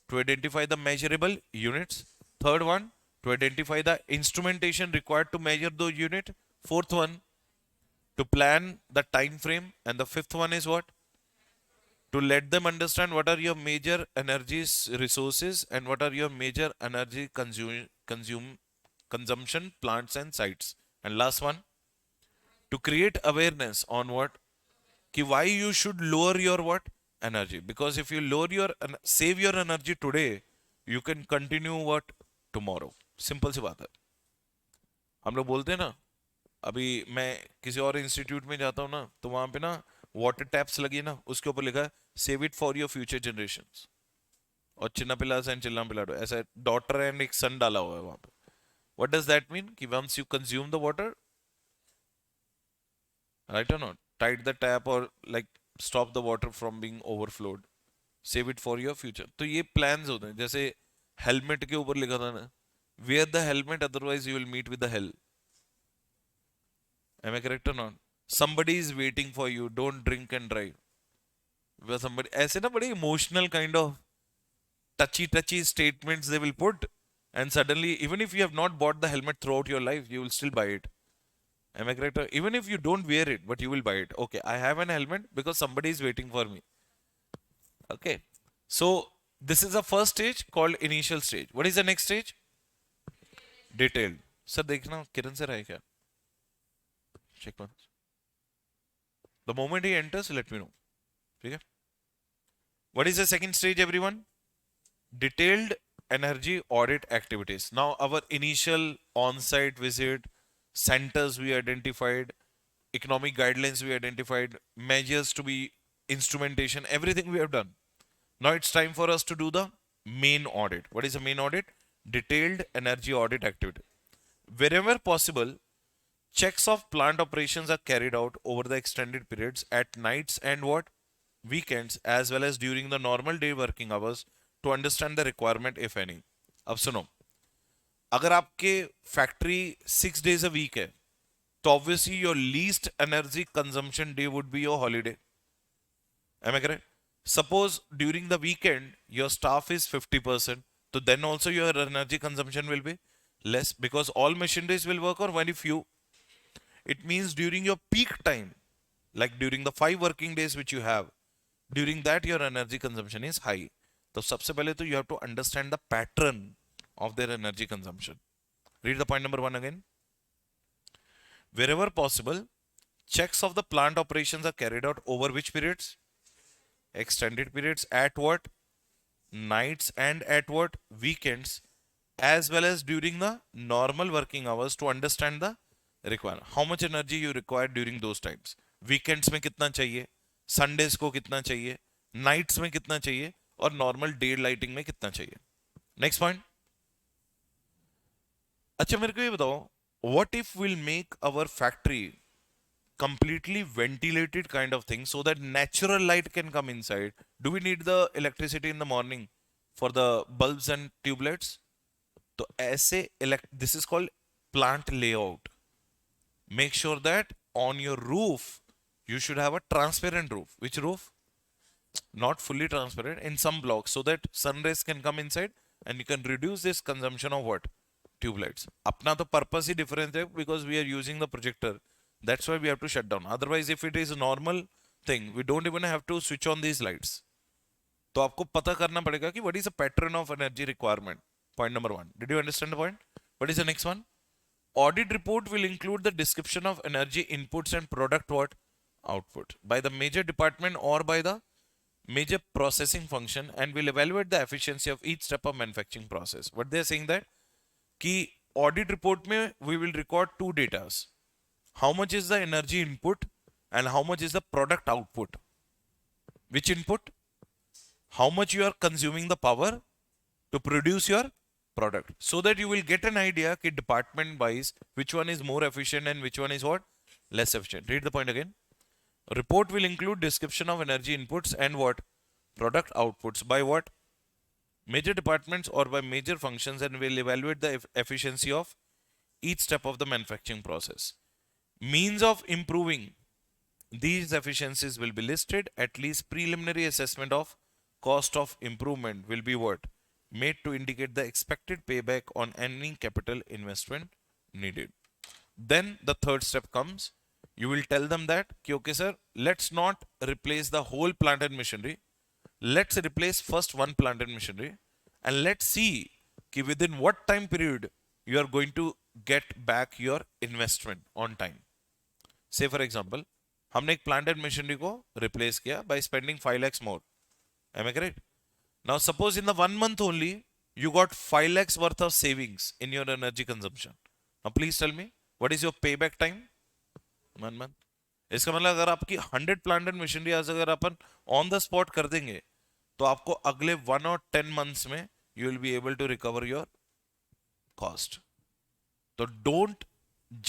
to identify the measurable units. Third one, to identify the instrumentation required to measure those units. Fourth one, to plan the time frame. And the fifth one is what? To let them understand what are your major energy resources and what are your major energy consumption plants and sites. And last one, to create awareness on what? Ki why you should lower your what? Energy. Because if you lower your save your energy today, you can continue what? Tomorrow. Simple सी बात है. हम लोग बोलते हैं ना, अभी मैं किसी और इंस्टीट्यूट में जाता हूँ ना, तो वहां पे ना वाटर टैप्स लगी है ना, उसके ऊपर लिखा है save it for your future generations. और चिन्ना पिलास एंड चिल्ला पिलाडो, ऐसा डॉटर एंड एक सन डाला हुआ है वहां पे. What does that mean? कि once you consume the water, right or not, tight the tap और like stop the water from being overflowed, save it for your future. तो ये प्लान्स होते हैं. जैसे हेलमेट के ऊपर लिखा था ना, wear the helmet otherwise you will meet with the hell. Am I correct or not? Somebody is waiting for you, don't drink and drive. Where somebody ऐसे ना बड़े emotional kind of touchy statements they will put, and suddenly even if you have not bought the helmet throughout your life, you will still buy it. Am I correct? Even if you don't wear it, but you will buy it. Okay, I have an helmet because somebody is waiting for me. Okay, so this is the first stage called initial stage. What is the next stage? Detailed. Sir देखना किरण से रहे क्या? Check once. The moment he enters, let me know. ठीक है? What is the second stage, everyone? Detailed energy audit activities. Now, our initial on-site visit, centers we identified, economic guidelines we identified, measures to be instrumentation, everything we have done. Now it's time for us to do the main audit. What is the main audit? Detailed energy audit activity. Wherever possible, checks of plant operations are carried out over the extended periods at nights and what? Weekends, as well as during the normal day working hours to understand the requirement if any. अब सुनो, अगर आपके factory 6 days a week है, तो obviously your least energy consumption day would be your holiday. Am I correct? Suppose during the weekend your staff is 50%, so then also your energy consumption will be less because all machineries will work or very few. It means during your peak time, like during the 5 working days which you have, during that your energy consumption is high. So सबसे पहले तो you have to understand the pattern of their energy consumption. Read the point number 1 again. Wherever possible, checks of the plant operations are carried out over which periods? Extended periods. At what? Nights and at what? Weekends, as well as during the normal working hours to understand the requirement. How much energy you require during those times. Weekends में कितना चाहिए, Sundays को कितना चाहिए, nights में कितना चाहिए और normal day lighting में कितना चाहिए. Next point. अच्छा मेरे को ये बताओ, what if we'll make our factory completely ventilated kind of thing so that natural light can come inside? Do we need the electricity in the morning for the bulbs and tube lights? तो ऐसे this is called plant layout. Make sure that on your roof you should have a transparent roof. Which roof? Not fully transparent, in some blocks, so that sun rays can come inside and you can reduce this consumption of what? Tube lights. अपना तो purpose ही different है because we are using the projector. That's why we have to shut down. Otherwise, if it is a normal thing, we don't even have to switch on these lights. तो आपको पता करना पड़ेगा कि what is the pattern of energy requirement. Point number 1. Did you understand the point? What is the next one? Audit report will include the description of energy inputs and product what? Output by the major department or by the major processing function and will evaluate the efficiency of each step of manufacturing process. What they are saying that कि audit report में we will record two datas. How much is the energy input and how much is the product output. Which input? How much you are consuming the power to produce your product, so that you will get an idea कि department wise which one is more efficient and which one is what? Less efficient. Read the point again. Report will include description of energy inputs and what? Product outputs by what? Major departments or by major functions and will evaluate the efficiency of each step of the manufacturing process. Means of improving these efficiencies will be listed. At least preliminary assessment of cost of improvement will be what? Made to indicate the expected payback on any capital investment needed. Then the third step comes. You will tell them that, okay sir, let's not replace the whole plant and machinery. Let's replace first one plant and machinery and let's see within what time period you are going to get back your investment on time. Say for example, हमने एक plant and machinery को replace किया by spending 5 lakhs more. Am I correct? Now suppose in the 1 month only you got 5 lakhs worth of savings in your energy consumption. Now please tell me, what is your payback time? 1 month. इसका मतलब अगर आपकी 100 plant and machinery आज अगर अपन on the spot कर देंगे तो आपको अगले 1 और 10 मंथ्स में you will be able to recover your cost. तो don't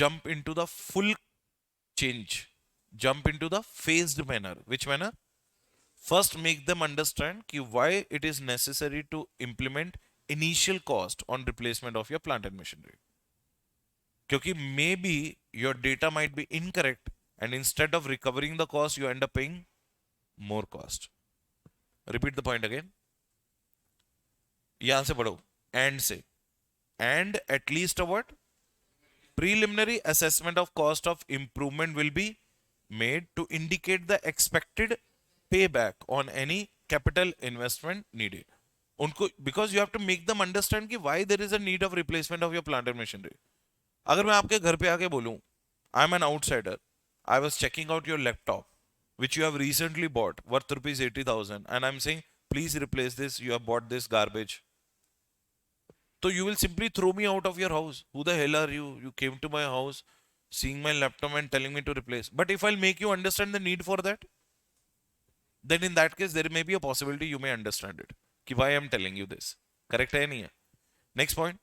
jump into the full change, jump into the phased manner. Which manner? First make them understand कि why it is necessary to implement initial cost on replacement of your plant and machinery. क्योंकि maybe your data might be incorrect and instead of recovering the cost you end up paying more cost. Repeat the point again. यहाँ से पढ़ो. And से. And at least a what? Preliminary assessment of cost of improvement will be made to indicate the expected payback on any capital investment needed. उनको because you have to make them understand कि why there is a need of replacement of your plant and machinery. अगर मैं आपके घर पे आके बोलूं, I am an outsider. I was checking out your laptop, which you have recently bought, worth rupees 80,000, and I'm saying, please replace this. You have bought this garbage. So you will simply throw me out of your house. Who the hell are you? You came to my house, seeing my laptop and telling me to replace. But if I'll make you understand the need for that, then in that case there may be a possibility you may understand it. कि why I'm telling you this. Correct है नहीं है? Next point.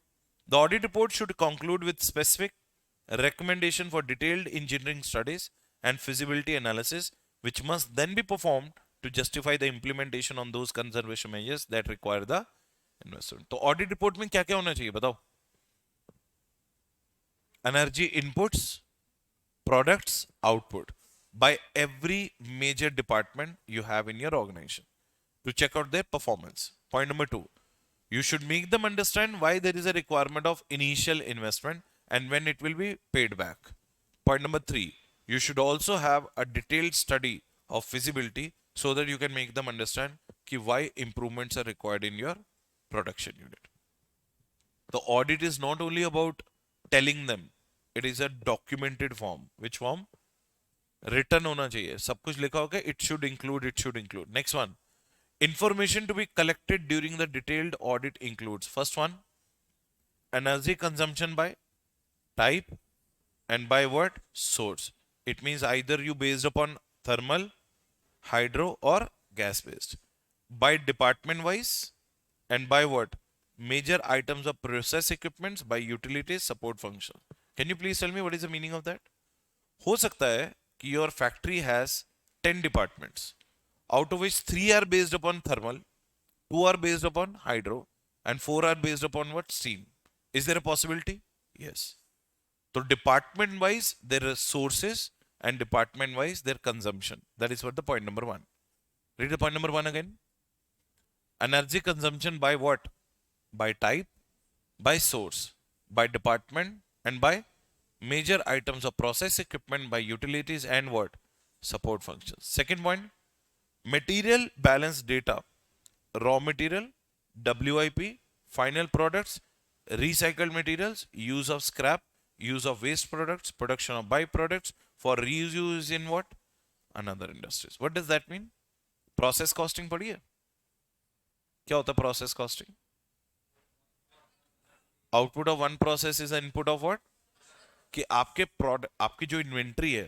The audit report should conclude with specific recommendation for detailed engineering studies and feasibility analysis, which must then be performed to justify the implementation on those conservation measures that require the investment. तो audit report में क्या क्या होना चाहिए बताओ? Energy inputs, products, output by every major department you have in your organization to check out their performance. Point number 2. You should make them understand why there is a requirement of initial investment and when it will be paid back. Point number 3. You should also have a detailed study of feasibility so that you can make them understand why improvements are required in your production unit. The audit is not only about telling them, it is a documented form. Which form? Written होना चाहिए, सब कुछ लिखा होगा, it should include. Next one, information to be collected during the detailed audit includes, first one, energy consumption by type and by what? Source. It means either you based upon thermal, hydro or gas based. By department wise and by what? Major items of process equipments, by utilities, support function. Can you please tell me what is the meaning of that? हो सकता है कि your factory has 10 departments, out of which 3 are based upon thermal, 2 are based upon hydro, and 4 are based upon what? Steam. Is there a possibility? Yes. So department wise their sources and department wise their consumption. That is what the point number one. Read the point number one again. Energy consumption by what? By type, by source, by department, and by major items of process equipment, by utilities and what? Support functions. Second point, material balance data, raw material, WIP, final products, recycled materials, use of scrap, use of waste products, production of byproducts for reuse in what? Another industries. What does that mean? Process costing पढ़ी है? क्या होता है process costing? Output of one process is an input of what? कि आपके product, आपकी जो inventory है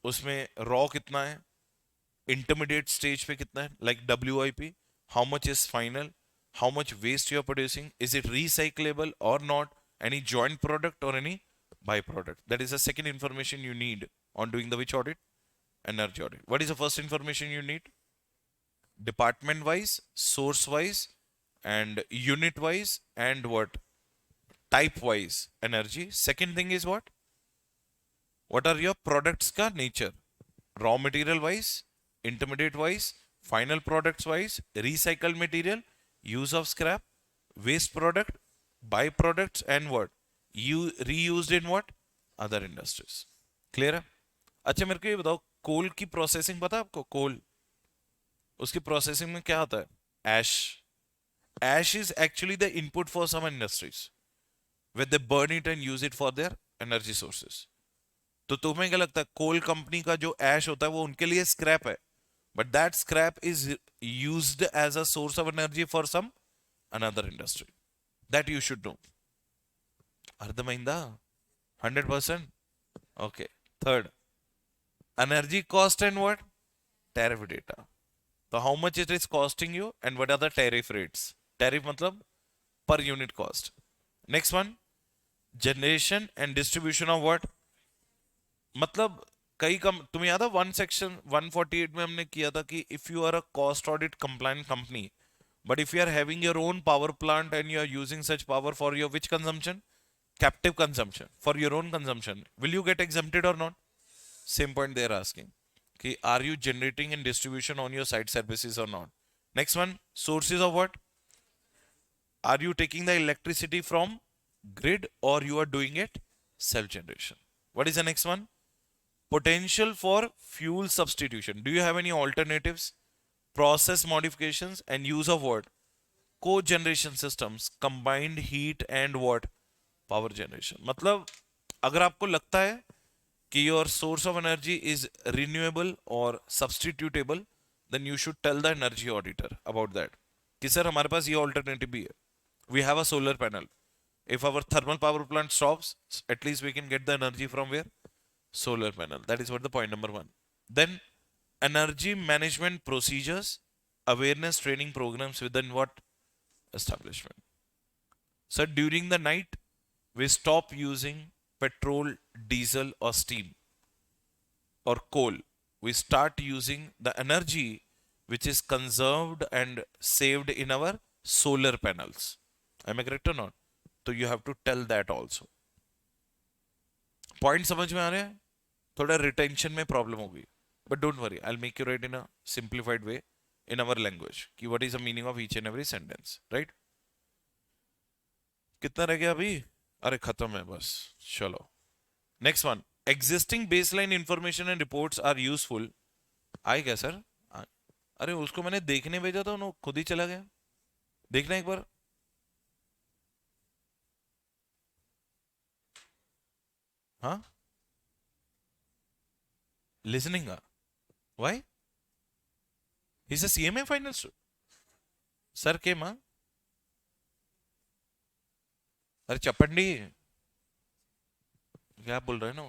उसमें रॉ कितना है, इंटरमीडिएट स्टेज पे कितना है, like WIP, how much is final, how much waste you are producing, is it recyclable or not, any joint product or any byproduct. That is the second information you need on doing the which audit? Energy audit. What is the first information you need? Department wise, source wise, and unit wise, and what? Type wise energy. Second thing is what? What are your products ka nature? Raw material wise, intermediate wise, final products wise, recycled material, use of scrap, waste product, byproducts, and what? You reused in what? Other industries. Clear है? अच्छा मेरे को ये बताओ, कोल की processing पता है आपको? कोल, उसकी प्रोसेसिंग में क्या आता है? Ash. Ash is actually the input for some industries where they burn it and use it for their energy sources. तो तुम्हें क्या लगता है, कोल कंपनी का जो ऐश होता है वो उनके लिए स्क्रैप है, but that scrap is used as a source of energy for some another industry. That you should know. అర్థమైందా? 100%. Okay. Third, energy cost and what? Tariff data. तो how much it is costing you and what are the tariff rates. Tariff मतलब per unit cost. Next one, generation and distribution of what, मतलब कई कम, तुम्हें याद है 1 section 148 में हमने किया था कि if you are a cost audit compliant company but if you are having your own power plant and you are using such power for your which consumption? Captive consumption, for your own consumption, will you get exempted or not? Same point they are asking कि are you generating and distribution on your site services or not. Next one, sources of what? Are you taking the electricity from grid or you are doing it self generation. What is the next one? Potential for fuel substitution. Do you have any alternatives? Process modifications and use of what? Co-generation systems, combined heat and what? Power generation. मतलब अगर आपको लगता है कि your source of energy is renewable or substitutable, then you should tell the energy auditor about that. कि sir हमारे पास ये alternative भी है. We have a solar panel. If our thermal power plant stops, at least we can get the energy from where? Solar panel. That is what the point number one. Then energy management procedures, awareness training programs within what establishment? So during the night, we stop using petrol, diesel or steam or coal. We start using the energy which is conserved and saved in our solar panels. Am I correct or not? तो you have to tell that also. Point समझ में आ रहे हैं? थोड़ा retention में problem होगी, but don't worry, I will make you write in a simplified way in our language कि what is the meaning of each and every sentence. Right? कितना रह गया अभी? अरे खत्म है बस. चलो next one, existing baseline information and reports are useful. आए क्या सर? अरे उसको मैंने देखने भेजा था, खुद ही चला गया. देखना एक बार. हाँ, listening का. Why? He's a CMA final. Sir came, हाँ. अरे चपंडी, क्या बोल रहे हैं ना?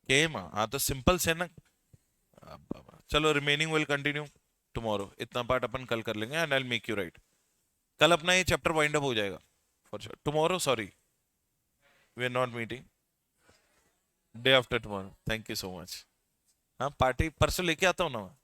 केम, हाँ तो सिंपल से ना. चलो, रिमेनिंग विल कंटिन्यू टुमारो. इतना पार्ट अपन कल कर लेंगे and I make you right. कल अपना ये चैप्टर वाइंड अप हो जाएगा for sure. Tomorrow, sorry, we are not meeting. Day after tomorrow. Thank you so much. हाँ, पार्टी परसों लेके आता हूँ ना मैं.